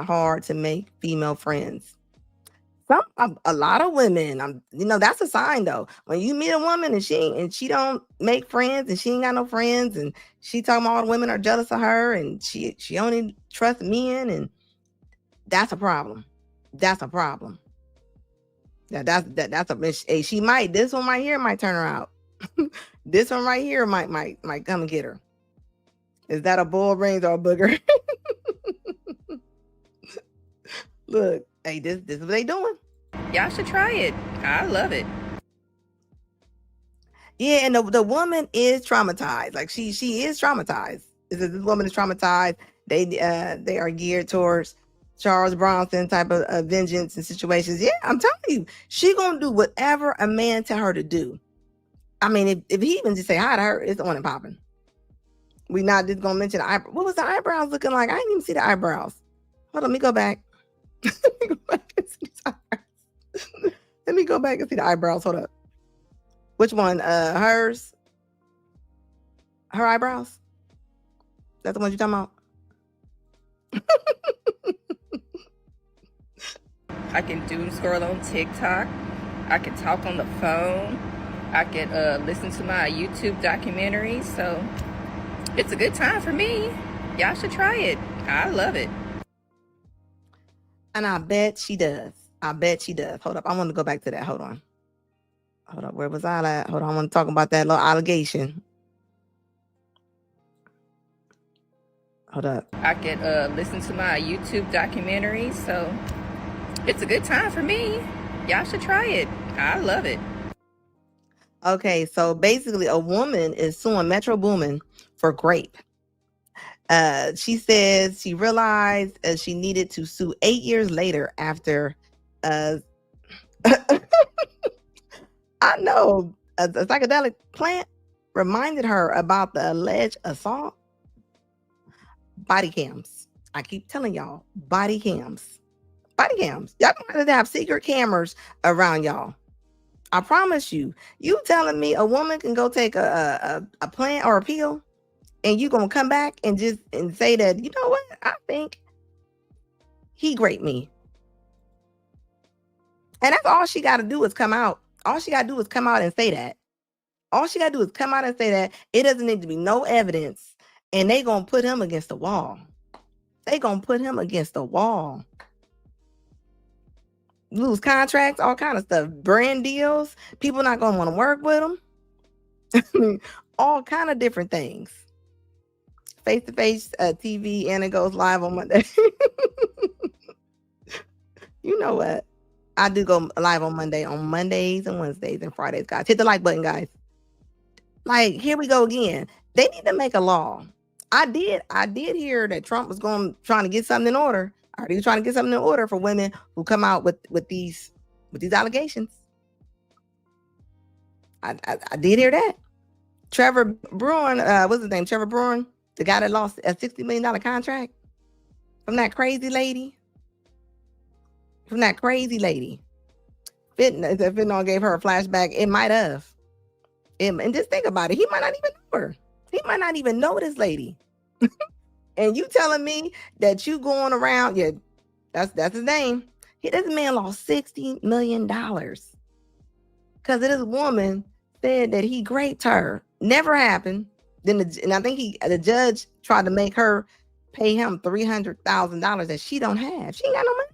S1: hard to make female friends. a lot of women, that's a sign though. When you meet a woman and she don't make friends and she ain't got no friends and she talking about all the women are jealous of her and she only trusts men, and that's a problem. That's a problem. That's a she might, this one right here might turn her out. This one right here might come and get her. Is that a bull rings or a booger? Look, hey, this is what they doing.
S22: Y'all should try it. I love it.
S1: Yeah, and the woman is traumatized. Like she is traumatized. This woman is traumatized. They are geared towards Charles Bronson type of vengeance and situations. Yeah, I'm telling you, she gonna do whatever a man tell her to do. I mean, if he even just say hi to her, it's on and popping. We not just gonna mention the eyebrows. What was the eyebrows looking like? I didn't even see the eyebrows. Hold on, let me go back. Let me go back and see the eyebrows. Let me go back and see the eyebrows. Hold up. Which one? Hers? Her eyebrows? That's the one you're talking about?
S22: I can doom scroll on TikTok. I can talk on the phone. I can listen to my YouTube documentaries. So it's a good time for me. Y'all should try it. I love it.
S1: And I bet she does. I bet she does. Hold up. I want to go back to that. Hold on. Hold up. Where was I at? Hold on. I want to talk about that little allegation. Hold up.
S22: I can listen to my YouTube documentaries. So it's a good time for me. Y'all should try it. I love it.
S1: Okay, so basically a woman is suing Metro Boomin for grape. She says she realized she needed to sue 8 years later after I know a psychedelic plant reminded her about the alleged assault. Body cams. I keep telling y'all, body cams. Body cams. Y'all gonna have to have secret cameras around y'all. I promise you. You telling me a woman can go take a plant or a pill and you gonna come back and say that, you know what? I think he raped me. And that's all she got to do is come out. All she got to do is come out and say that. All she got to do is come out and say that. It doesn't need to be no evidence. And they gonna put him against the wall. They gonna put him against the wall. Lose contracts, all kind of stuff, brand deals. People not gonna want to work with them. I mean, all kind of different things. Face-to-face TV, and it goes live on Monday. You know what? I do go live on Mondays and Wednesdays and Fridays, guys. Hit the like button, guys. Like, here we go again. They need to make a law. I did hear that Trump was trying to get something in order. I heard he was trying to get something in order for women who come out with these allegations. I did hear that. Trevor Bruin, what's his name? Trevor Bruin, the guy that lost a $60 million contract from that crazy lady. Fentanyl gave her a flashback. It might have. And just think about it. He might not even know her. He might not even know this lady. And you telling me that you going around, yeah, that's his name. This man lost $60 million because of this woman said that he raped her. Never happened. And I think the judge tried to make her pay him $300,000 that she don't have. She ain't got no money.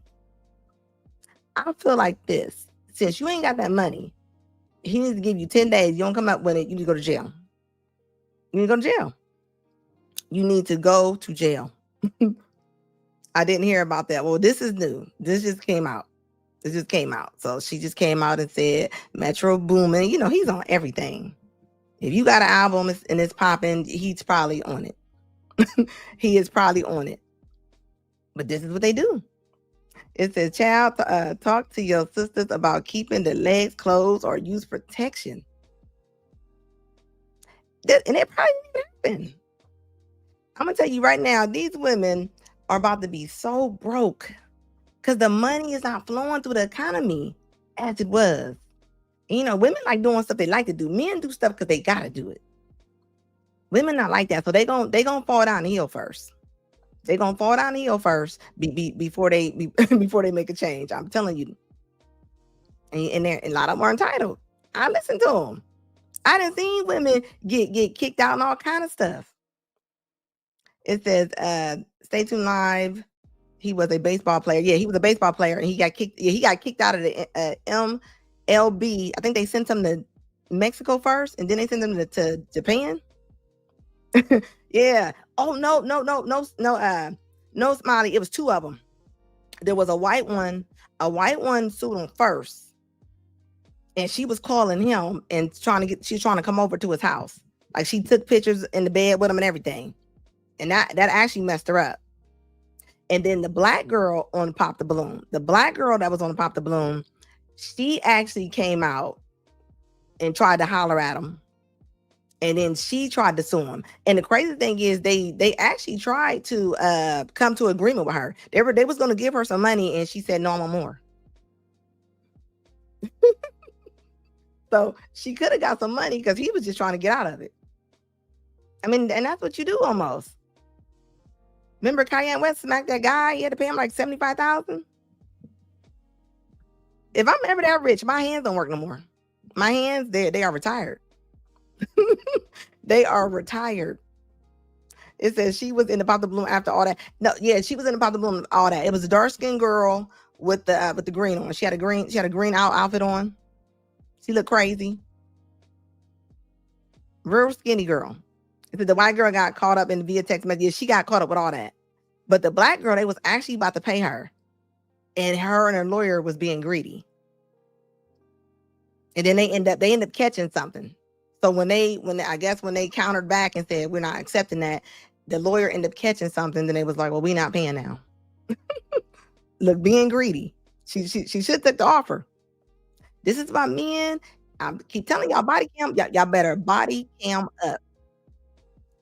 S1: I feel like this. Since you ain't got that money, he needs to give you 10 days. You don't come up with it, you need to go to jail. You need to go to jail. You need to go to jail. I didn't hear about that. Well, this is new. This just came out. So she just came out and said Metro Boomin, he's on everything. If you got an album and it's popping, he's probably on it. He is probably on it. But this is what they do. It says, child, talk to your sisters about keeping the legs closed or use protection. And it probably didn't happen. I'm going to tell you right now, these women are about to be so broke because the money is not flowing through the economy as it was. And, women like doing stuff they like to do. Men do stuff because they got to do it. Women not like that. So they gonna fall down the hill first. They're gonna fall down the hill first before they make a change. I'm telling you. and a lot of them are entitled. I listen to them. I done seen women get kicked out and all kind of stuff. It says, stay tuned live. He was a baseball player. Yeah, he was a baseball player, and he got kicked. Yeah, he got kicked out of the MLB. I think they sent him to Mexico first, and then they sent him to Japan. Yeah. Oh no, Smiley. It was two of them. There was a white one sued him first, and she was calling him and she's trying to come over to his house. Like, she took pictures in the bed with him and everything, and that actually messed her up. And then the black girl on Pop the Balloon, that was on Pop the Balloon, she actually came out and tried to holler at him. And then she tried to sue him. And the crazy thing is they actually tried to come to agreement with her. They was going to give her some money, and she said, no more. So she could have got some money because he was just trying to get out of it. I mean, and that's what you do almost. Remember Kanye West smacked that guy? He had to pay him like $75,000. If I'm ever that rich, my hands don't work no more. My hands, they are retired. They are retired. It says she was in the Pop the Balloon after all that. No, yeah, she was in the Pop the Balloon all that. It was a dark-skinned girl with the green on. She had a green outfit on. She looked crazy. Real skinny girl. It said the white girl got caught up in via text message. She got caught up with all that. But the black girl, they was actually about to pay her. And her lawyer was being greedy. And then they end up catching something. So when they countered back and said, we're not accepting that, the lawyer ended up catching something. Then they was like, well, we're not paying now. Look, being greedy. She should take the offer. This is about men. I keep telling y'all, body cam, y'all better body cam up.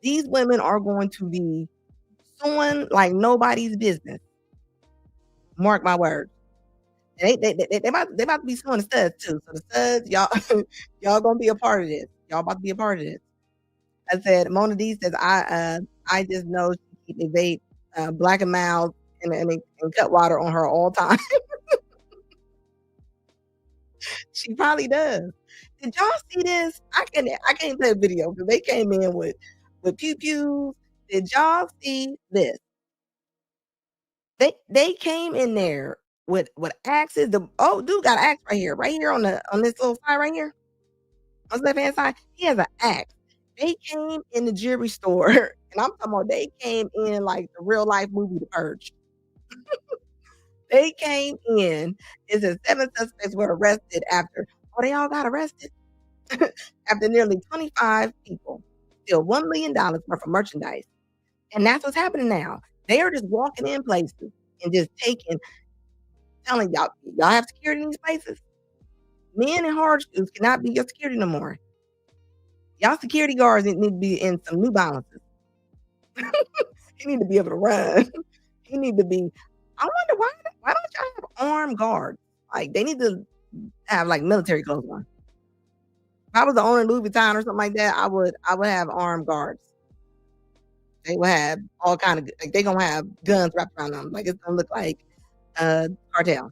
S1: These women are going to be suing like nobody's business. Mark my words. They about to be suing the studs too. So the studs, y'all gonna be a part of this. Y'all about to be a part of this. I said, Mona D says, I just know she keep a vape, Black and Mild, and cut water on her all time. She probably does. Did y'all see this? I can't play a video because they came in with pew pews. Did y'all see this? They came in there with axes. Dude got an axe right here on this little side right here. On the left hand side, he has an axe. They came in the jewelry store, and I'm talking about they came in like the real life movie The Purge. They came in. It says 7 suspects were arrested after. Oh, they all got arrested after nearly 25 people steal $1 million worth of merchandise. And that's what's happening now. They are just walking in places and just telling y'all have security in these places. Men in hard shoes cannot be your security no more. Y'all security guards need to be in some New Balances. He need to be able to run. He need to be. I wonder why don't y'all have armed guards? Like, they need to have like military clothes on. If I was the owner of Louis Vuitton or something like that, I would have armed guards. They will have all kind of, like, they gonna have guns wrapped around them. Like, it's gonna look like cartel.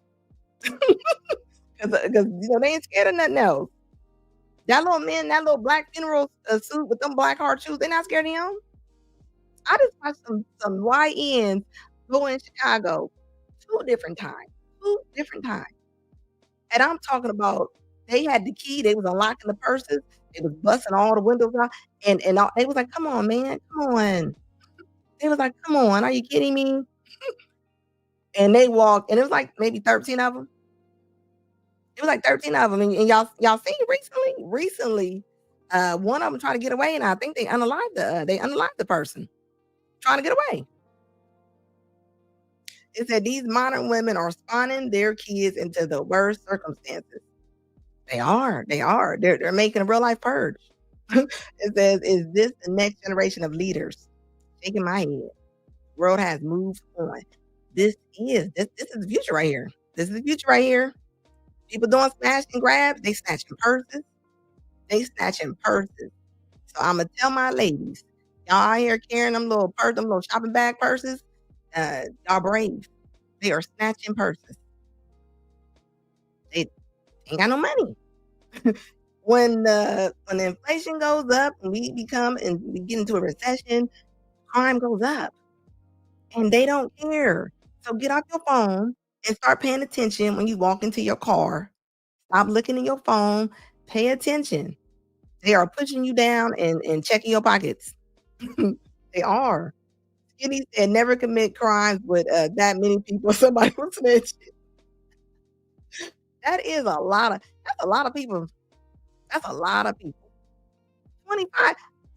S1: Because they ain't scared of nothing else. That little black funeral suit with them black hard shoes, they not scared of him. I just watched some YNs go in Chicago 2 different times. And I'm talking about, they had the key, they was unlocking the purses, they was busting all the windows out, and they was like, come on, man, come on. They was like, come on, are you kidding me? And they walked, and it was like maybe 13 of them. It was like 13 of them. And y'all seen recently, one of them tried to get away, and I think they unalived the person trying to get away. It said these modern women are spawning their kids into the worst circumstances. They are. They're making a real life purge. It says, is this the next generation of leaders? Shaking my head. World has moved on. This is the future right here. This is the future right here. People doing smash and grabs, they snatching purses. So I'm gonna tell my ladies, y'all out here carrying them little shopping bag purses, y'all brave. They are snatching purses. ain't got no money. When the inflation goes up and we get into a recession, crime goes up. And they don't care. So get off your phone and start paying attention when you walk into your car. Stop looking in your phone. Pay attention. They are pushing you down and checking your pockets. They are. Skinny said never commit crimes with that many people. Somebody will snitch. That's a lot of people. That's a lot of people. 25.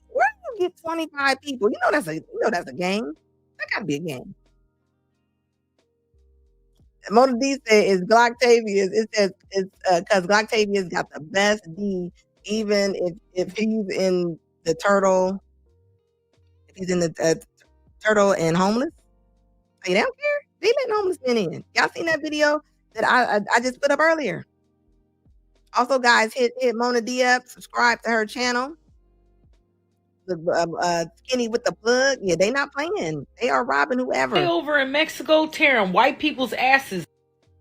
S1: Where do you get 25 people? You know that's a game. That gotta be a game. Mona D said it's Glocktavius. It says it's because Glocktavius got the best D, even if he's in the turtle, if he's in the turtle and homeless. Hey, they don't care. They letting homeless men in. Y'all seen that video that I just put up earlier? Also, guys, hit Mona D up. Subscribe to her channel. The Skinny with the plug. Yeah, they not playing. They are robbing whoever.
S3: They over in Mexico tearing white people's asses.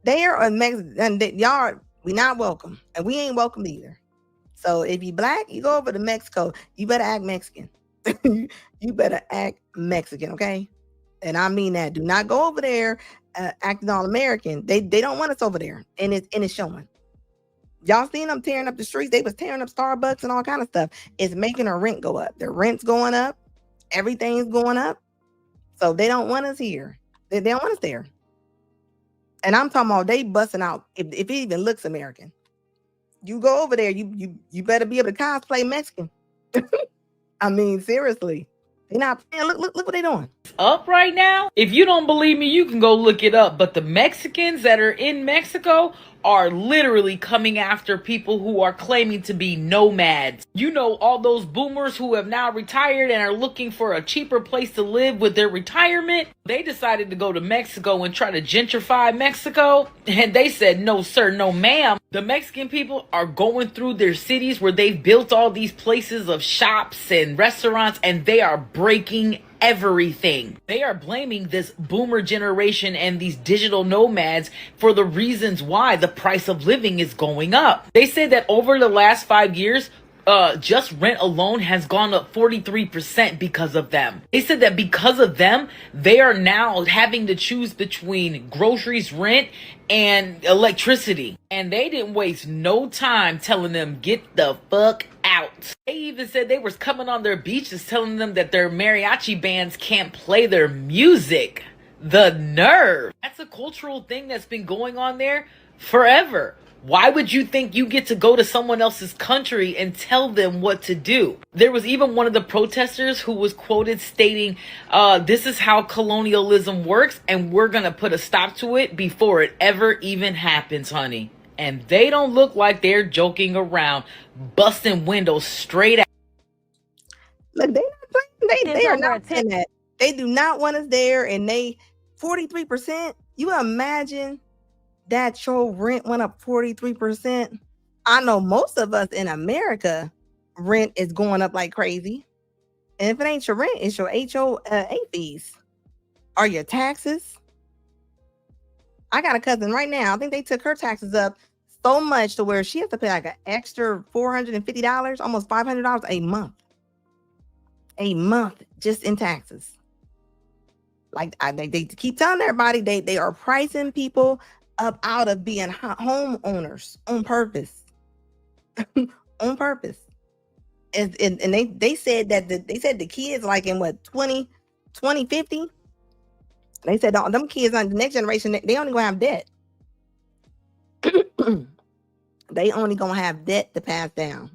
S1: They are in Mexico, and y'all, we not welcome, and we ain't welcome either. So if you black, you go over to Mexico. You better act Mexican. You better act Mexican, okay? And I mean that. Do not go over there acting all American. They don't want us over there, and it's showing. Y'all seen them tearing up the streets? They was tearing up Starbucks and all kind of stuff. It's making our rent go up. Their rent's going up. Everything's going up. So they don't want us here. They don't want us there. And I'm talking about they busting out. If it even looks American, you go over there. You better be able to cosplay Mexican. I mean, seriously. They not playing. Look what they doing.
S3: Up right now. If you don't believe me, you can go look it up. But the Mexicans that are in Mexico are literally coming after people who are claiming to be nomads. You know, all those boomers who have now retired and are looking for a cheaper place to live with their retirement. They decided to go to Mexico and try to gentrify Mexico. And they said, no, sir, no, ma'am. The Mexican people are going through their cities where they've built all these places of shops and restaurants, and they are breaking everything. They are blaming this boomer generation and these digital nomads for the reasons why the price of living is going up. They said that over the last 5 years, just rent alone has gone up 43% because of them. They said that because of them, they are now having to choose between groceries, rent, and electricity. And they didn't waste no time telling them, get the fuck out. They even said they was coming on their beaches telling them that their mariachi bands can't play their music. The nerve. That's a cultural thing that's been going on there forever. Why would you think you get to go to someone else's country and tell them what to do? There was even one of the protesters who was quoted stating, this is how colonialism works, and we're going to put a stop to it before it ever even happens, honey. And they don't look like they're joking around, busting windows straight out.
S1: Look, they not playing. They are not saying that. They do not want us there, and they 43%. You imagine that your rent went up 43%. I know most of us in America, rent is going up like crazy. And if it ain't your rent, it's your HOA fees or your taxes. I got a cousin right now. I think they took her taxes up so much to where she has to pay like an extra $450, almost $500 a month. A month just in taxes. Like they keep telling everybody they are pricing people up out of being homeowners on purpose. On purpose. And they said that the kids like in what 2050. They said them kids on the next generation, they only gonna have debt. They only gonna have debt to pass down.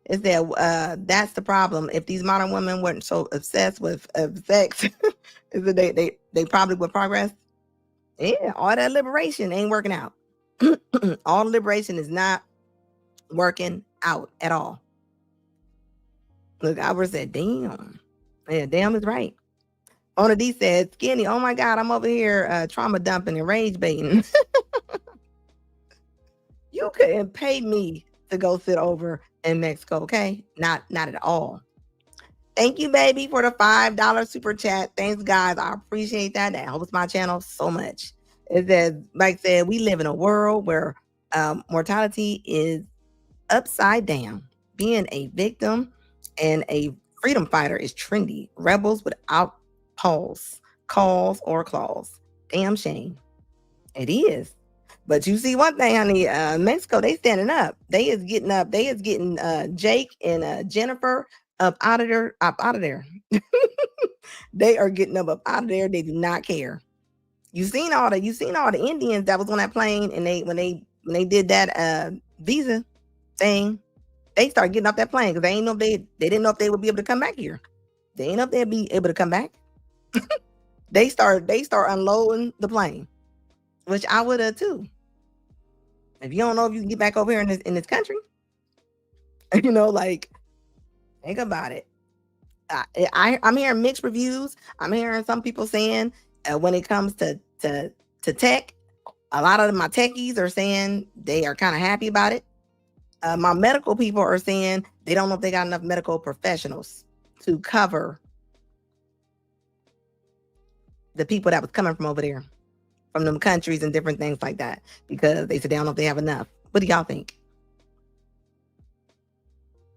S1: Is that that's the problem. If these modern women weren't so obsessed with sex, is that they probably would progress. Yeah, all that liberation ain't working out. All liberation is not working out at all. Look, Albert said, damn. Yeah, damn is right. Ona D said, Skinny, oh my God, I'm over here trauma dumping and rage baiting. You couldn't pay me to go sit over in Mexico, okay? Not at all. Thank you, baby, for the $5 super chat. Thanks, guys. I appreciate that. That helps my channel so much. It says, like I said, we live in a world where Mortality is upside down. Being a victim and a freedom fighter is trendy. Rebels without pause, cause, or claws. Damn shame. It is. But you see one thing, honey, Mexico, they standing up. They is getting up. They is getting Jake and Jennifer up out of there. Up out of there. They are getting up out of there. They do not care. You seen all the Indians that was on that plane, and when they did that visa thing, they started getting off that plane because they didn't know if they would be able to come back here. They ain't know if they'd be able to come back. They start unloading the plane, which I would have too. If you don't know if you can get back over here in this country, like, think about it. I'm hearing mixed reviews. I'm hearing some people saying when it comes to tech, a lot of my techies are saying they are kind of happy about it. My medical people are saying they don't know if they got enough medical professionals to cover the people that was coming from over there, from them countries and different things like that, because they said they don't know if they have enough. What do y'all think?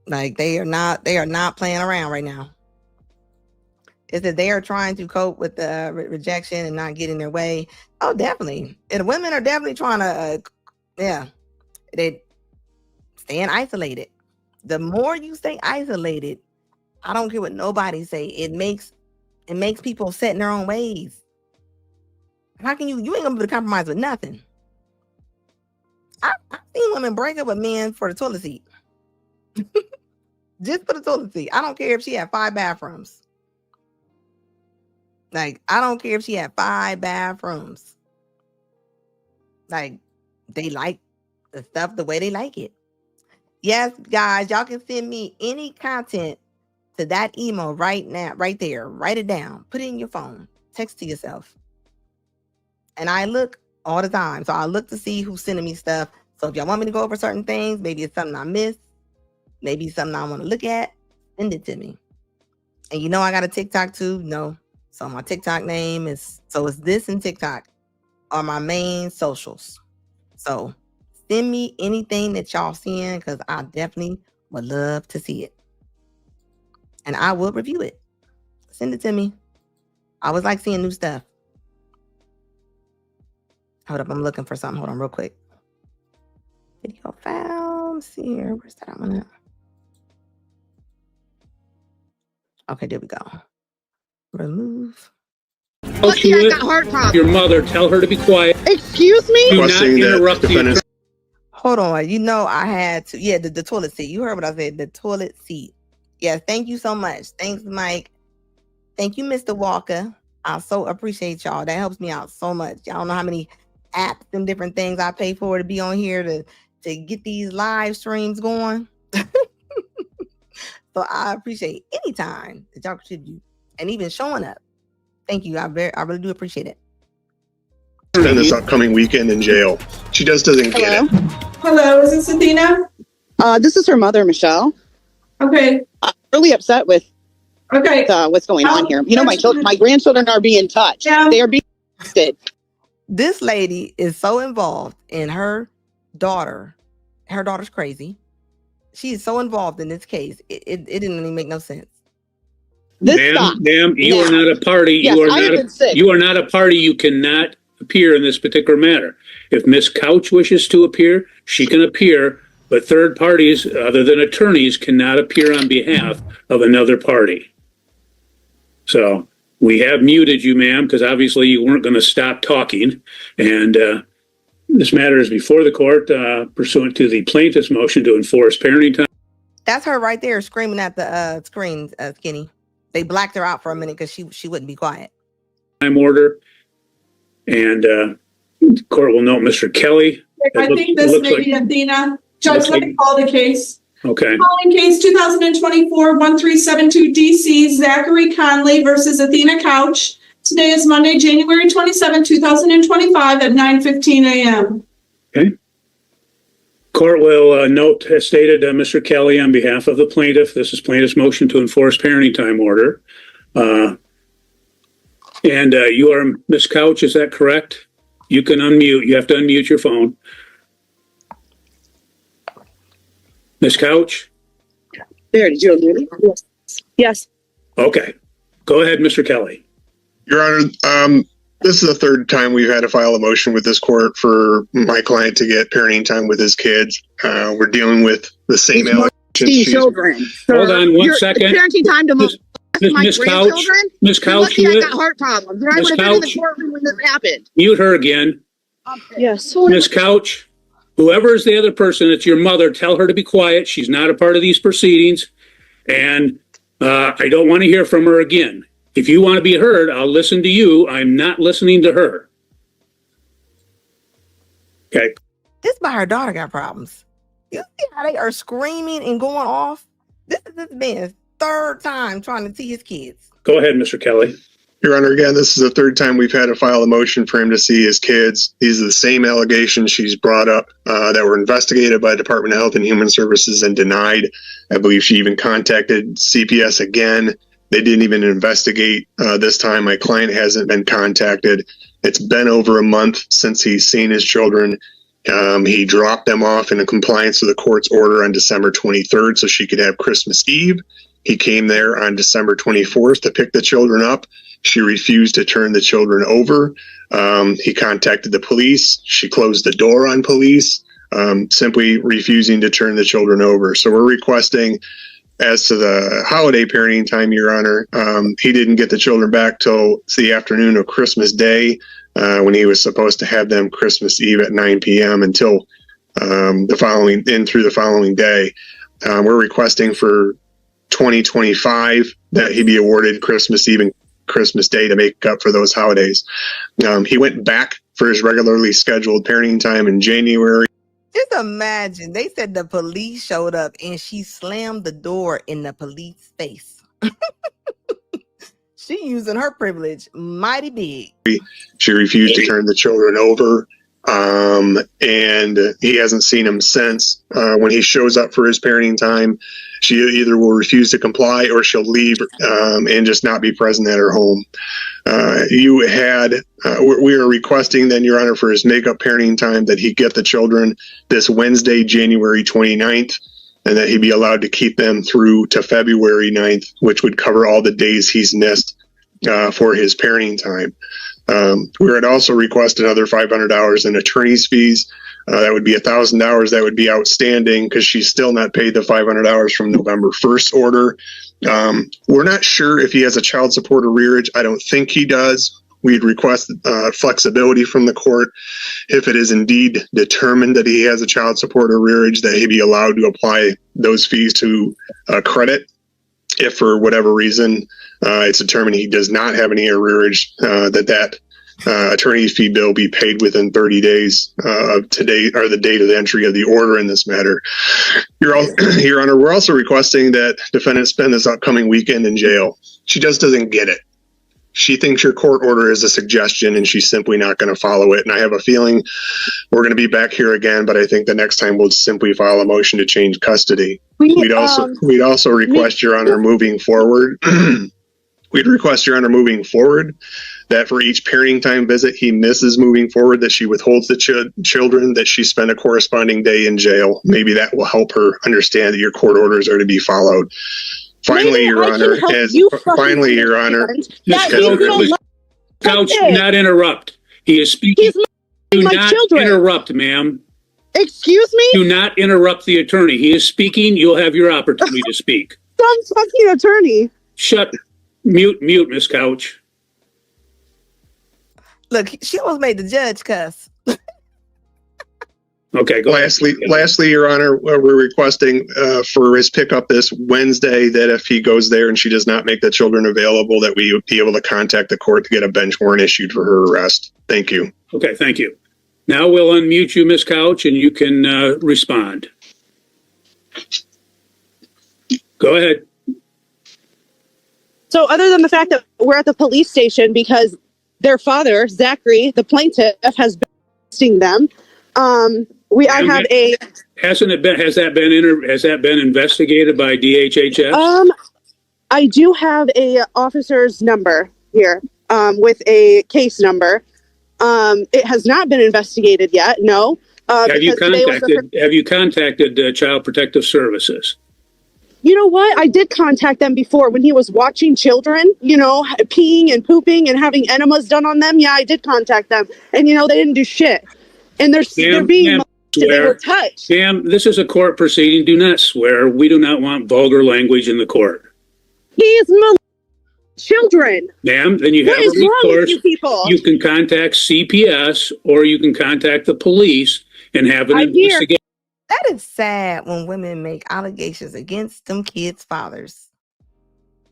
S1: Like, they are not playing around right now. Is that they are trying to cope with the rejection and not getting their way. Oh, definitely. And women are definitely trying to, they staying isolated. The more you stay isolated, I don't care what nobody say, it makes people set in their own ways. How can you ain't gonna be able to compromise with nothing. I've seen women break up with men for the toilet seat. Just for the toilet seat. I don't care if she had 5 bathrooms. Like, I don't care if she had 5 bathrooms. Like, they like the stuff the way they like it. Yes, guys, y'all can send me any content to that email right now, right there. Write it down. Put it in your phone. Text to yourself. And I look all the time. So I look to see who's sending me stuff. So if y'all want me to go over certain things, maybe it's something I missed, maybe something I want to look at, send it to me. And I got a TikTok too. No. So my TikTok name is this and TikTok are my main socials. So send me anything that y'all seeing, because I definitely would love to see it. And I will review it. Send it to me. I always like seeing new stuff. Hold up, I'm looking for something. Hold on real quick. Video file. Let's see here. Where's that one at? Okay, there we go. Remove.
S4: Lucky I got heart problems. Your mother, tell her to be quiet. Excuse me? Do not interrupt the.
S1: Hold on. I had to. Yeah, the toilet seat. You heard what I said. The toilet seat. Yes, thank you so much. Thanks, Mike. Thank you, Mr. Walker. I so appreciate y'all. That helps me out so much. Y'all don't know how many apps and different things I pay for to be on here to get these live streams going. So I appreciate any time that y'all contribute and even showing up. Thank you. I really do appreciate it.
S6: Spend this upcoming weekend in jail. She just doesn't get it.
S23: Hello, is this Athena?
S4: This is her mother, Michelle.
S23: Okay.
S4: I'm really upset with what's going on here. My grandchildren are being touched. Yeah. They are being touched.
S1: This lady is so involved in her daughter. Her daughter's crazy. She is so involved in this case. It didn't even make no sense.
S4: Ma'am,
S23: you are not a party.
S4: Yes,
S23: You are not a party. You cannot appear in this particular matter. If Miss Couch wishes to appear, she can appear, but third parties other than attorneys cannot appear on behalf of another party. So we have muted you, ma'am, because obviously you weren't going to stop talking. And this matter is before the court pursuant to the plaintiff's motion to enforce parenting time.
S1: That's her right there screaming at the screen, Skinny. They blacked her out for a minute because she wouldn't be quiet.
S23: Time order. And the court will note Mr. Kelly. I think this may be Athena. Judge, let me call the case. Okay. Calling case 2024-1372 DC, Zachary Conley versus Athena Couch. Today is Monday, January 27, 2025 at 9:15 a.m. Okay. Court will note, as stated, Mr. Kelly, on behalf of the plaintiff, this is plaintiff's motion to enforce parenting time order. And you are Ms. Couch, is that correct? You can unmute. You have to unmute your phone. Ms. Couch?
S4: There, did you agree? Yes. Yes.
S23: Okay. Go ahead, Mr. Kelly.
S6: Your Honor, this is the third time we've had to file a motion with this court for my client to get parenting time with his kids. We're dealing with the same allegations.
S4: Children.
S23: Hold on one second.
S4: Parenting time to my
S23: Miss Couch,
S4: grandchildren.
S23: Miss Couch,
S4: Lucky I got heart problems. I
S23: Miss
S4: would have been in the
S23: Couch.
S4: courtroom when this happened.
S23: Mute her again.
S4: Yes.
S23: Ms. Couch, whoever is the other person, it's your mother, tell her to be quiet. She's not a part of these proceedings. And I don't want to hear from her again. If you want to be heard, I'll listen to you. I'm not listening to her. Okay.
S1: This is why her daughter got problems. You see how they are screaming and going off? This is this man's third time trying to see his kids.
S23: Go ahead, Mr. Kelly.
S6: Your Honor, again, this is the third time we've had to file a motion for him to see his kids. These are the same allegations she's brought up that were investigated by the Department of Health and Human Services and denied. I believe she even contacted CPS again. They didn't even investigate this time. My client hasn't been contacted. It's been over a month since he's seen his children. He dropped them off in compliance with the court's order on December 23rd so she could have Christmas Eve. He came there on December 24th to pick the children up. She refused to turn the children over. He contacted the police. She closed the door on police, simply refusing to turn the children over. So we're requesting, as to the holiday parenting time, Your Honor, he didn't get the children back till the afternoon of Christmas Day, when he was supposed to have them Christmas Eve at 9 p.m. until through the following day. We're requesting for 2025 that he be awarded Christmas Eve and Christmas Day to make up for those holidays. He went back for his regularly scheduled parenting time in January.
S1: Just imagine, they said the police showed up and she slammed the door in the police face. She using her privilege mighty big.
S6: She refused to turn the children over. And he hasn't seen him since. When he shows up for his parenting time, she either will refuse to comply or she'll leave and just not be present at her home. We are requesting then, Your Honor, for his makeup parenting time that he get the children this Wednesday, January 29th, and that he be allowed to keep them through to February 9th, which would cover all the days he's missed for his parenting time. We would also request another $500 in attorney's fees. That would be $1,000. That would be outstanding because she's still not paid the $500 from November 1st order. We're not sure if he has a child support arrearage. I don't think he does. We'd request flexibility from the court. If it is indeed determined that he has a child support arrearage, that he be allowed to apply those fees to credit. If for whatever reason it's determined he does not have any arrearage, that attorney's fee bill be paid within 30 days of today or the date of the entry of the order in this matter. Your Honor, we're also requesting that defendant spend this upcoming weekend in jail. She just doesn't get it. She thinks your court order is a suggestion and she's simply not going to follow it. And I have a feeling we're going to be back here again, but I think the next time we'll simply file a motion to change custody. We'd also request, Your Honor, moving forward. We'd request, Your Honor, moving forward, that for each parenting time visit he misses moving forward, that she withholds the children, that she spend a corresponding day in jail. Maybe that will help her understand that your court orders are to be followed. Finally, Your Honor,
S23: Couch, not interrupt. He is speaking. Do not interrupt, ma'am.
S4: Excuse me?
S23: Do not interrupt the attorney. He is speaking. You'll have your opportunity to speak.
S4: Some fucking attorney.
S23: Mute, Miss Couch.
S1: Look, she almost made the judge cuss.
S23: Okay, go
S6: Lastly, Your Honor, we're requesting for his pickup this Wednesday that if he goes there and she does not make the children available, that we would be able to contact the court to get a bench warrant issued for her arrest. Thank you.
S23: Okay, thank you. Now we'll unmute you, Ms. Couch, and you can respond. Go ahead.
S4: So other than the fact that we're at the police station because their father, Zachary, the plaintiff, has been arresting them,
S23: Has that been investigated by DHHS?
S4: I do have a officer's number here with a case number. It has not been investigated yet, no.
S23: Have you
S4: because today was the
S23: contacted Child Protective Services?
S4: You know what? I did contact them before when he was watching children, peeing and pooping and having enemas done on them. Yeah, I did contact them. And, they didn't do shit. And they're being molested. They were touched.
S23: Ma'am, this is a court proceeding. Do not swear. We do not want vulgar language in the court.
S4: He's molesting children.
S23: Ma'am, then you have a recourse.
S4: What is wrong with you people?
S23: You can contact CPS or you can contact the police and have an investigation.
S1: That is sad when women make allegations against them kids' fathers.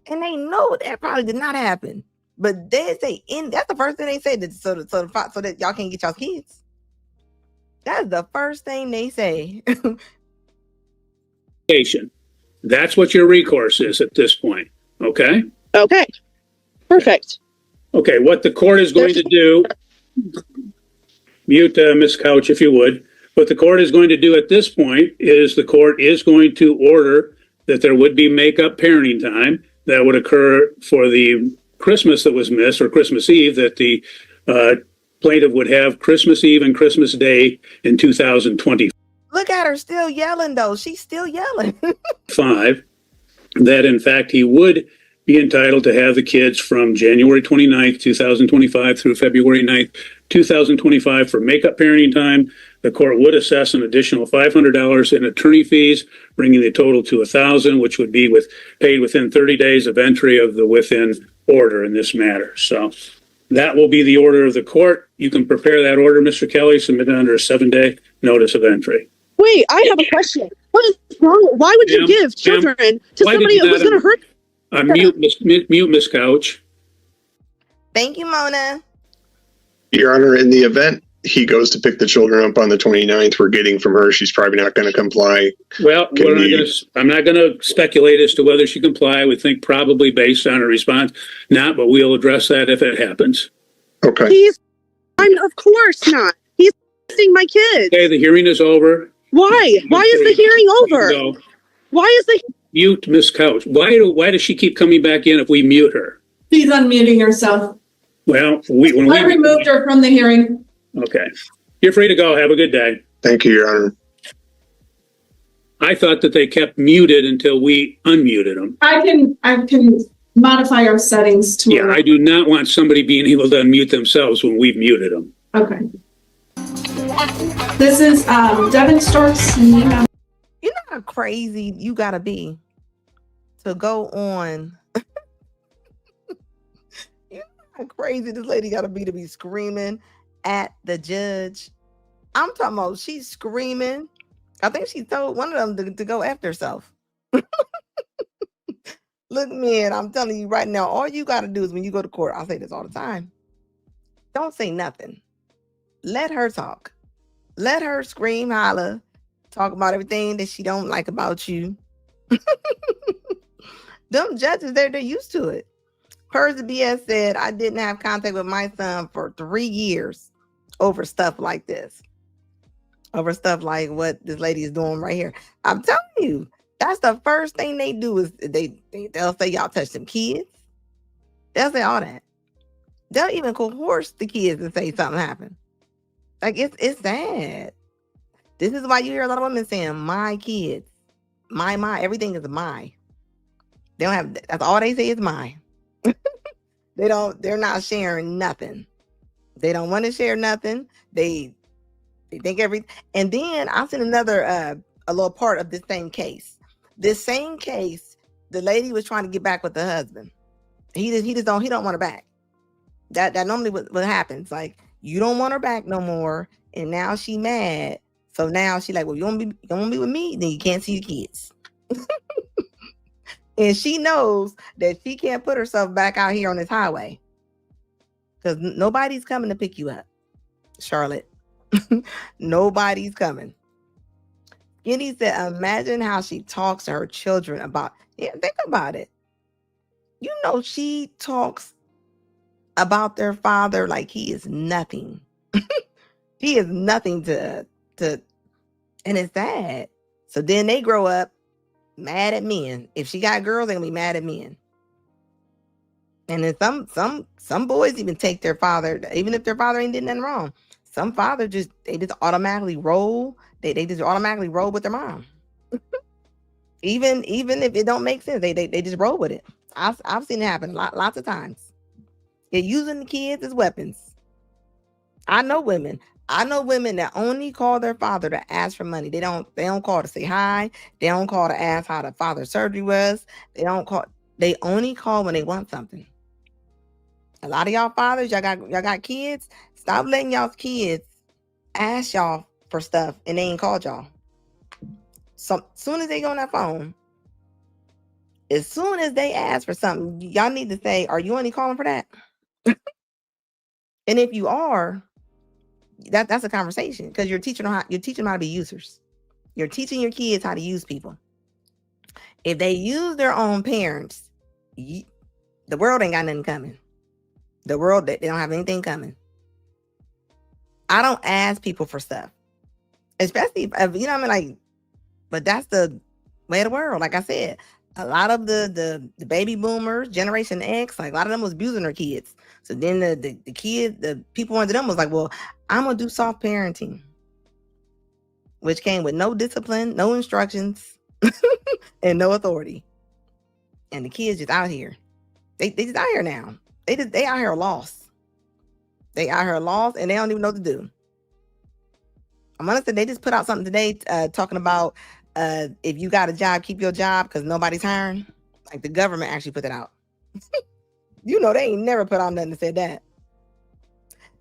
S1: And they know that probably did not happen. But they say, that's the first thing they say, so that y'all can't get y'all kids. That's the first thing they say.
S23: That's what your recourse is at this point. Okay?
S4: Okay. Perfect.
S23: Okay, what the court is going to do, mute Ms. Couch if you would. What the court is going to do at this point is the court is going to order that there would be makeup parenting time that would occur for the Christmas that was missed, or Christmas Eve, that the plaintiff would have Christmas Eve and Christmas Day in 2025.
S1: Look at her still yelling, though. She's still yelling.
S23: That in fact he would be entitled to have the kids from January 29th, 2025 through February 9th, 2025 for makeup parenting time. The court would assess an additional $500 in attorney fees, bringing the total to $1,000, which would be paid within 30 days of entry of the within order in this matter. So that will be the order of the court. You can prepare that order, Mr. Kelly, submit it under a 7-day notice of entry.
S4: Wait, I have a question. What is wrong? Why would you give children to somebody who's going to hurt?
S23: Mute Miss Couch.
S1: Thank you, Mona.
S6: Your Honor, in the event he goes to pick the children up on the 29th, we're getting from her she's probably not going to comply.
S23: Well, I'm not going to speculate as to whether she comply. We think probably based on her response, not, but we'll address that if it happens.
S6: Okay.
S4: Of course not. He's molesting my kids.
S23: Okay, the hearing is over.
S4: Why? Why is the hearing over? Why is the
S23: mute Miss Couch? Why does she keep coming back in if we mute her?
S5: She's unmuting herself.
S23: Well,
S5: I removed her from the hearing.
S23: Okay. You're free to go. Have a good day.
S6: Thank you, Your Honor.
S23: I thought that they kept muted until we unmuted them.
S5: I can modify our settings to
S23: I do not want somebody being able to unmute themselves when we've muted them.
S5: Okay. This is Devin Storks.
S1: You know how crazy you gotta be to go on. You know how crazy this lady gotta be to be screaming at the judge. I'm talking about she's screaming. I think she told one of them to go after herself. Look, man, I'm telling you right now, all you gotta do is when you go to court, I say this all the time. Don't say nothing. Let her talk. Let her scream, holler, talk about everything that she don't like about you. Them judges, they're used to it. Persa BS said, I didn't have contact with my son for 3 years over stuff like this. Over stuff like what this lady is doing right here. I'm telling you, that's the first thing they do is they'll say y'all touch them kids. They'll say all that. They'll even coerce the kids and say something happened. Like it's sad. This is why you hear a lot of women saying my kids, my, everything is my. They don't have, that's all they say is my. They're not sharing nothing. They don't want to share nothing. They think everything. And then I've seen another, a little part of this same case. This same case, the lady was trying to get back with the husband. He don't want her back. That normally what happens. Like, you don't want her back no more, and now she mad. So now she like, well, you don't want to be with me, then you can't see your kids. And she knows that she can't put herself back out here on this highway because nobody's coming to pick you up, Charlotte. Nobody's coming. Skinny said, imagine how she talks to her children about. Yeah, think about it. You know, she talks about their father like he is nothing. He is nothing to, and it's sad. So then they grow up mad at men. If she got girls, they're gonna be mad at men. And then some boys even take their father, even if their father ain't did nothing wrong. Some fathers just automatically roll. They just automatically roll with their mom. even if it don't make sense, they just roll with it. I've seen it happen lots of times. They're using the kids as weapons. I know women that only call their father to ask for money. They don't call to say hi. They don't call to ask how the father's surgery was. They only call when they want something. A lot of y'all fathers, y'all got kids. Stop letting y'all's kids ask y'all for stuff and they ain't called y'all. So soon as they go on that phone, as soon as they ask for something, y'all need to say, "Are you only calling for that?" And if you are, that's a conversation, because you're teaching them how to be users. You're teaching your kids how to use people. If they use their own parents, the world ain't got nothing coming. The world, they don't have anything coming. I don't ask people for stuff, especially if, you know what I mean, like. But that's the way of the world. Like I said, a lot of the baby boomers, Generation X, like a lot of them was abusing their kids. So then the kids, the people under them was like, well, I'm gonna do soft parenting, which came with no discipline, no instructions, and no authority. And the kids just out here. They just out here now. They out here lost. They out here lost and they don't even know what to do. I'm gonna say they just put out something today talking about if you got a job, keep your job because nobody's hiring. Like the government actually put it out. You know, they ain't never put out nothing that said that.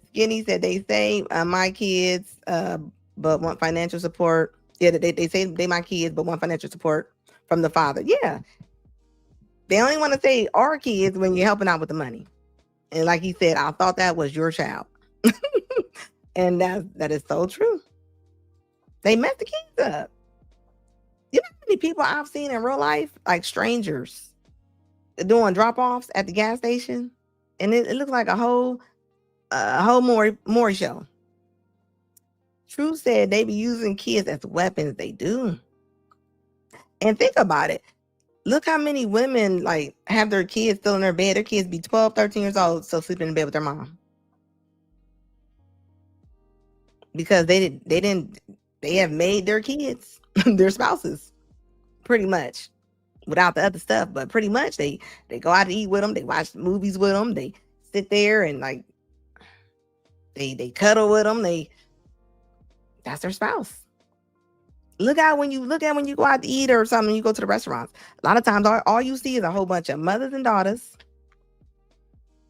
S1: Skinny said they say my kids but want financial support. Yeah, they say they my kids but want financial support from the father. Yeah. They only want to say our kids when you're helping out with the money. And like he said, I thought that was your child. And that is so true. They mess the kids up. You know how many people I've seen in real life, like strangers, doing drop-offs at the gas station? And it looks like a whole Maury show. True said they be using kids as weapons. They do. And think about it. Look how many women like have their kids still in their bed. Their kids be 12, 13 years old, still sleeping in bed with their mom. Because they have made their kids their spouses, pretty much, without the other stuff. But pretty much they go out to eat with them. They watch movies with them. They sit there and like they cuddle with them. That's their spouse. Look at when you go out to eat or something. You go to the restaurants. A lot of times, all you see is a whole bunch of mothers and daughters.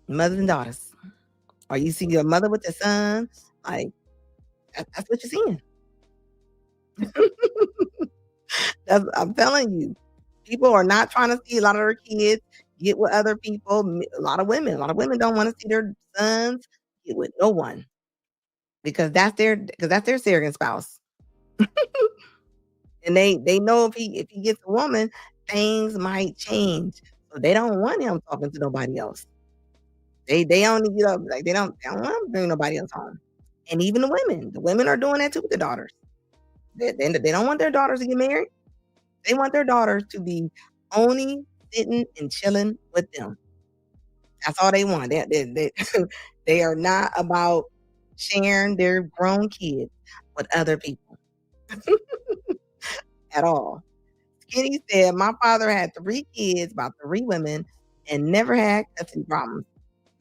S1: Or you see your mother with the son. Like that's what you're seeing. I'm telling you, people are not trying to see a lot of their kids get with other people. A lot of women don't want to see their sons get with no one because that's their surrogate spouse. And they know if he gets a woman, things might change. So they don't want him talking to nobody else. They only get up like they don't want to bring nobody else home. And even the women are doing that too with their daughters. They don't want their daughters to get married. They want their daughters to be only sitting and chilling with them. That's all they want. They are not about sharing their grown kids with other people at all. Skinny said, my father had 3 kids, about 3 women, and never had custody problems.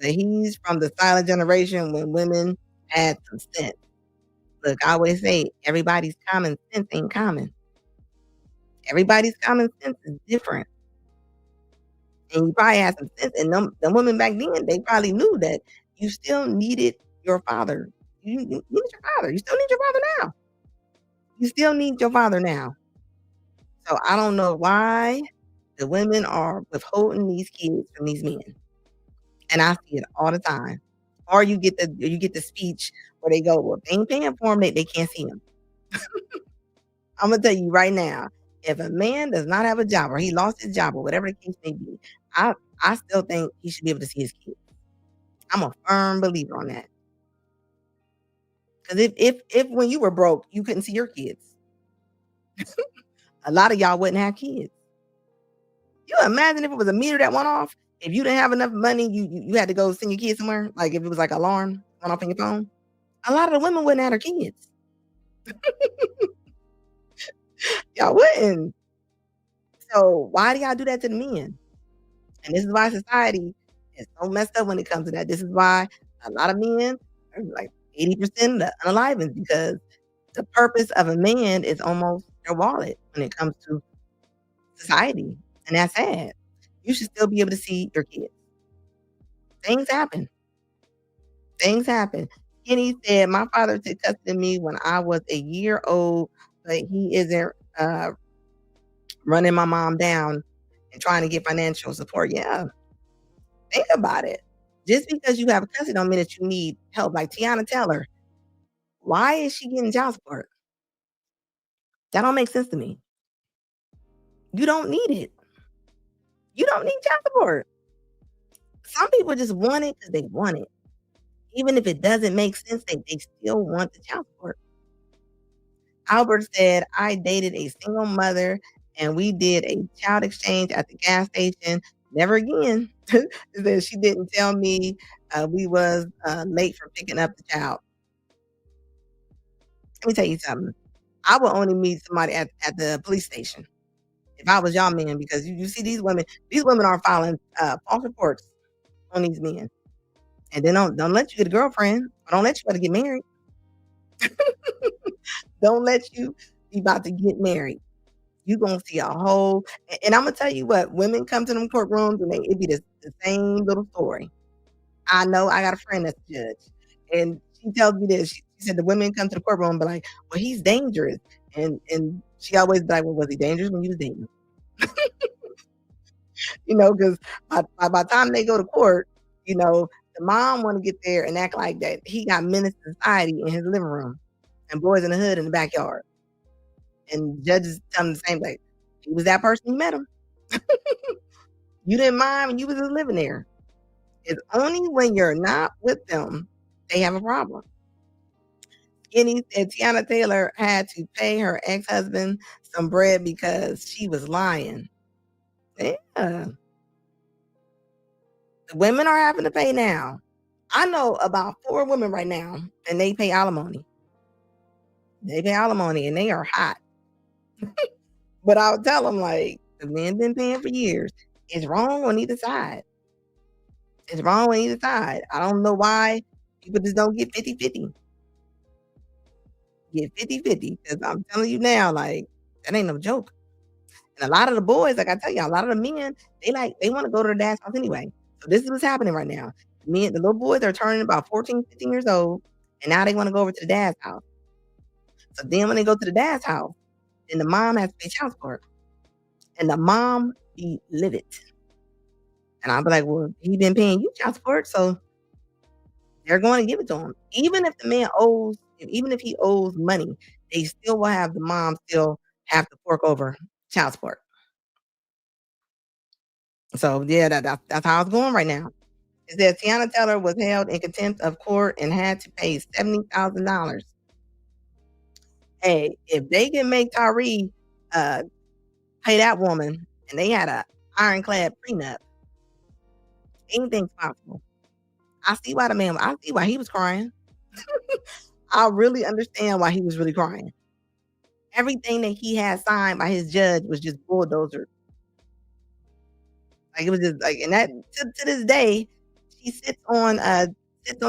S1: But he's from the silent generation when women had some sense. Look, I always say everybody's common sense ain't common. Everybody's common sense is different. And you probably had some sense. And them women back then, they probably knew that you still needed your father. You needed your father. You still need your father now. You still need your father now. So I don't know why the women are withholding these kids from these men. And I see it all the time. Or you get the speech where they go, well, if they ain't paying for them, they can't see them. I'm gonna tell you right now, if a man does not have a job or he lost his job or whatever the case may be, I still think he should be able to see his kids. I'm a firm believer on that. Because if when you were broke, you couldn't see your kids, a lot of y'all wouldn't have kids. You imagine if it was a meter that went off, if you didn't have enough money, you had to go send your kids somewhere. Like if it was like an alarm went off on your phone. A lot of the women wouldn't have their kids. Y'all wouldn't. So why do y'all do that to the men? And this is why society is so messed up when it comes to that. This is why a lot of men are like 80% of the unalived, because the purpose of a man is almost their wallet when it comes to society. And that's sad. You should still be able to see your kids. Things happen. Things happen. Kenny said, my father took custody of me when I was a year old, but he isn't running my mom down and trying to get financial support. Yeah. Think about it. Just because you have custody don't mean that you need help. Like Tiana Taylor, why is she getting child support? That don't make sense to me. You don't need it. You don't need child support. Some people just want it because they want it. Even if it doesn't make sense, they still want the child support. Albert said, I dated a single mother and we did a child exchange at the gas station. Never again. She didn't tell me we was late for picking up the child. Let me tell you something. I would only meet somebody at the police station if I was y'all men, because you see these women are filing false reports on these men. And then don't let you get a girlfriend, or don't let you about to get married. Don't let you be about to get married. You gonna see a whole, and I'm gonna tell you what, women come to them courtrooms and it be the same little story. I know, I got a friend that's a judge, and she tells me this. She said the women come to the courtroom and be like, well, he's dangerous. And she always be like, well, was he dangerous when you was dating? Because by the time they go to court, the mom want to get there and act like that he got menace to society in his living room and boys in the hood in the backyard. And judges tell them the same thing. He was that person, you met him. You didn't mind when you was just living there. It's only when you're not with them, they have a problem. Skinny said Tiana Taylor had to pay her ex-husband some bread because she was lying. Yeah. The women are having to pay now. I know about 4 women right now, and they pay alimony. They pay alimony, and they are hot. But I'll tell them, like, the men been paying for years. It's wrong on either side. It's wrong on either side. I don't know why people just don't get 50-50. Get 50-50, because I'm telling you now, like, that ain't no joke. And a lot of the boys, like I tell you, a lot of the men, they want to go to their dad's house anyway. So this is what's happening right now. The little boys are turning about 14, 15 years old, and now they want to go over to the dad's house. So then when they go to the dad's house, then the mom has to pay child support. And the mom be livid. And I'll be like, well, he been paying you child support, so they're going to give it to him. Even if the man even if he owes money, they still will have the mom still have to fork over child support. So yeah, that's how it's going right now. It says Tiana Taylor was held in contempt of court and had to pay $70,000. Hey, if they can make Tyree pay that woman, and they had a ironclad prenup, anything's possible. I see why he was crying. I really understand why he was really crying. Everything that he had signed by his judge was just bulldozer. Like, it was just like, and that to this day, she sits on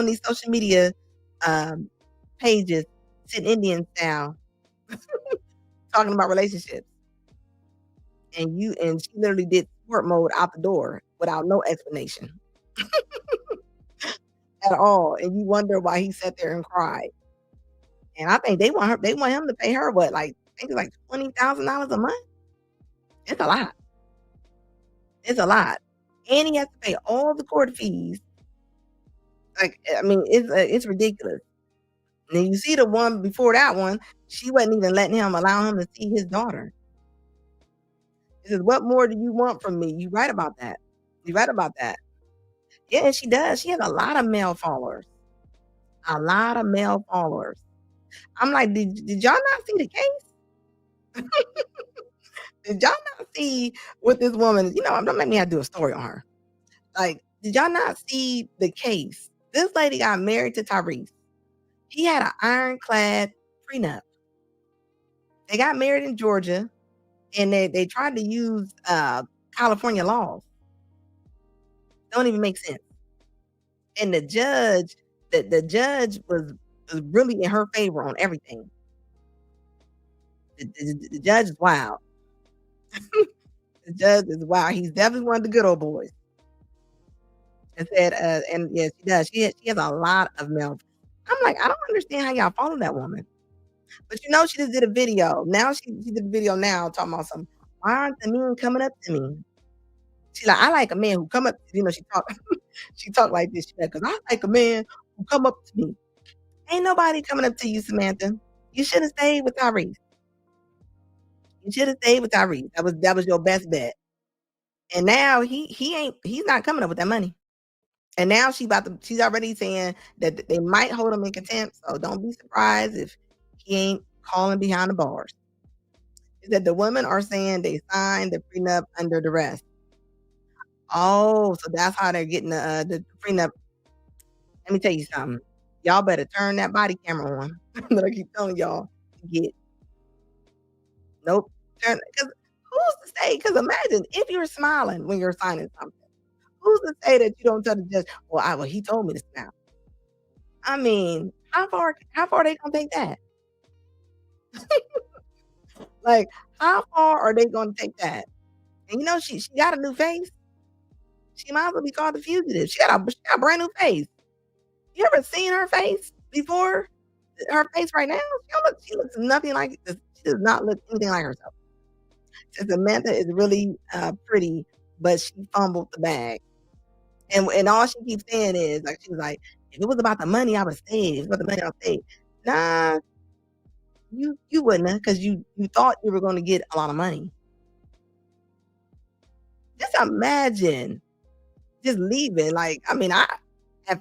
S1: these social media pages, sitting Indian style, talking about relationships. And she literally did sport mode out the door without no explanation at all. And you wonder why he sat there and cried. And I think they want him to pay her what, like, I think it's like $20,000 a month. It's a lot. It's a lot. And he has to pay all the court fees. Like, I mean, it's ridiculous. And then you see the one before that one, she wasn't even allowing him to see his daughter. He says, what more do you want from me? You right about that. Yeah, and she does. She has a lot of male followers. I'm like, did y'all not see the case? Did y'all not see what this woman, don't make me have to do a story on her. Like, did y'all not see the case? This lady got married to Tyrese. He had an ironclad prenup. They got married in Georgia, and they tried to use California laws. Don't even make sense. And the judge was really in her favor on everything. The judge is wild. The judge is wild. He's definitely one of the good old boys. And said, and yes, she does. She has a lot of milk. I'm like, I don't understand how y'all follow that woman. But you know, she just did a video. Now she did a video now talking about some. Why aren't the men coming up to me? She's like, I like a man who come up. You know, she talk. She talk like this. She's like, cause I like a man who come up to me. Ain't nobody coming up to you, Samantha. You should have stayed with Tyrese. You should have stayed with Tyrese. That was your best bet. And now he's not coming up with that money. And now she's already saying that they might hold him in contempt. So don't be surprised if he ain't calling behind the bars. That the women are saying they signed the prenup under duress. Oh, so that's how they're getting the prenup. Let me tell you something. Y'all better turn that body camera on. That I keep telling y'all to get. Nope. Because who's to say? Because imagine if you're smiling when you're signing something. Who's to say that you don't tell the judge, well, he told me to smile. I mean, how far are they gonna take that? Like, how far are they gonna take that? And you know, she got a new face. She might as well be called the fugitive. She got a brand new face. You ever seen her face before? Her face right now? She looks nothing like this. She does not look anything like herself. So Samantha is really pretty, but she fumbled the bag. And all she keeps saying is, like, she was like, if it was about the money, I would stay. If it was about the money, I would stay. Nah, you wouldn't have, because you thought you were going to get a lot of money. Just imagine just leaving. Like, I mean, at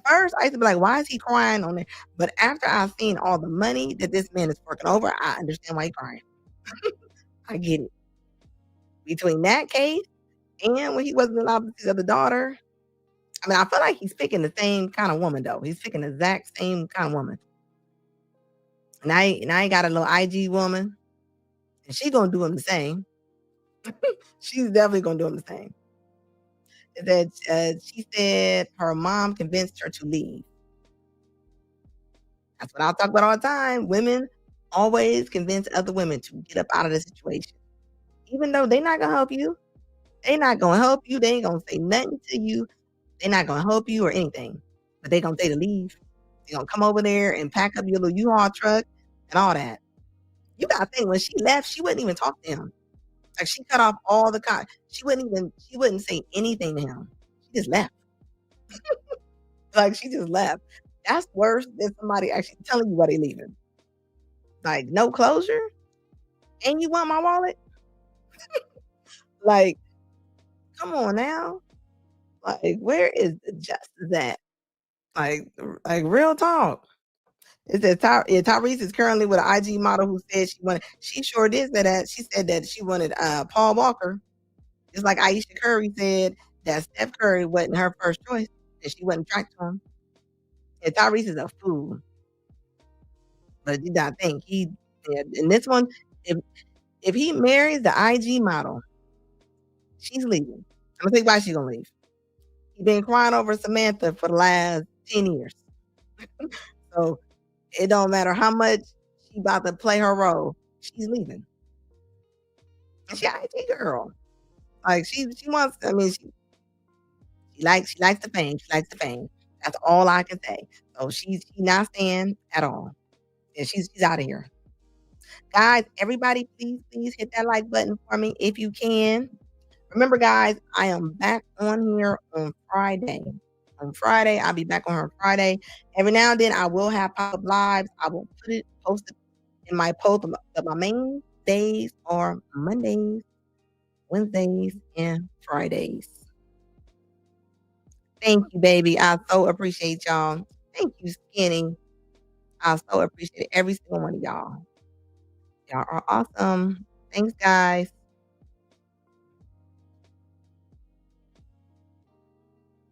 S1: first I used to be like, why is he crying on it? But after I've seen all the money that this man is working over, I understand why he's crying. I get it. Between that case and when he wasn't allowed to see the other daughter, I mean, I feel like he's picking the same kind of woman, though. He's picking the exact same kind of woman. Now he got a little IG woman, and she's gonna do him the same. She's definitely gonna do him the same. That she said her mom convinced her to leave. That's what I'll talk about all the time. Women always convince other women to get up out of the situation, even though they're not gonna help you. They're not gonna help you. They ain't gonna say nothing to you. They're not gonna help you or anything, but they gonna say to leave. They're gonna come over there and pack up your little U-Haul truck and all that. You gotta think, when she left, she wouldn't even talk to him. Like, she cut off all the she wouldn't say anything to him. She just left. Like, she just left. That's worse than somebody actually telling you why they leaving. Like, no closure? And you want my wallet? Like, come on now. Like, where is the justice at? Like real talk. It says Tyrese is currently with an IG model who said she sure did say that. She said that she wanted Paul Walker. Just like Aisha Curry said that Steph Curry wasn't her first choice, that she wasn't attracted to him. And Tyrese is a fool. But you gotta think, in this one, if he marries the IG model, she's leaving. I'm gonna tell you why she's gonna leave. He's been crying over Samantha for the last 10 years. So it don't matter how much she about to play her role, she's leaving. And she an IG girl. Like, she wants, I mean, she likes the fame. She likes the fame. That's all I can say. So she's not staying at all. And she's out of here. Guys, everybody, please hit that like button for me if you can. Remember, guys, I am back on here on Friday. On Friday, I'll be back on here on Friday. Every now and then, I will have pop-up lives. I will post it in my post. But my main days are Mondays, Wednesdays, and Fridays. Thank you, baby. I so appreciate y'all. Thank you, Skinny. I so appreciate every single one of y'all. Y'all are awesome. Thanks, guys.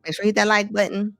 S1: Make sure you hit that like button.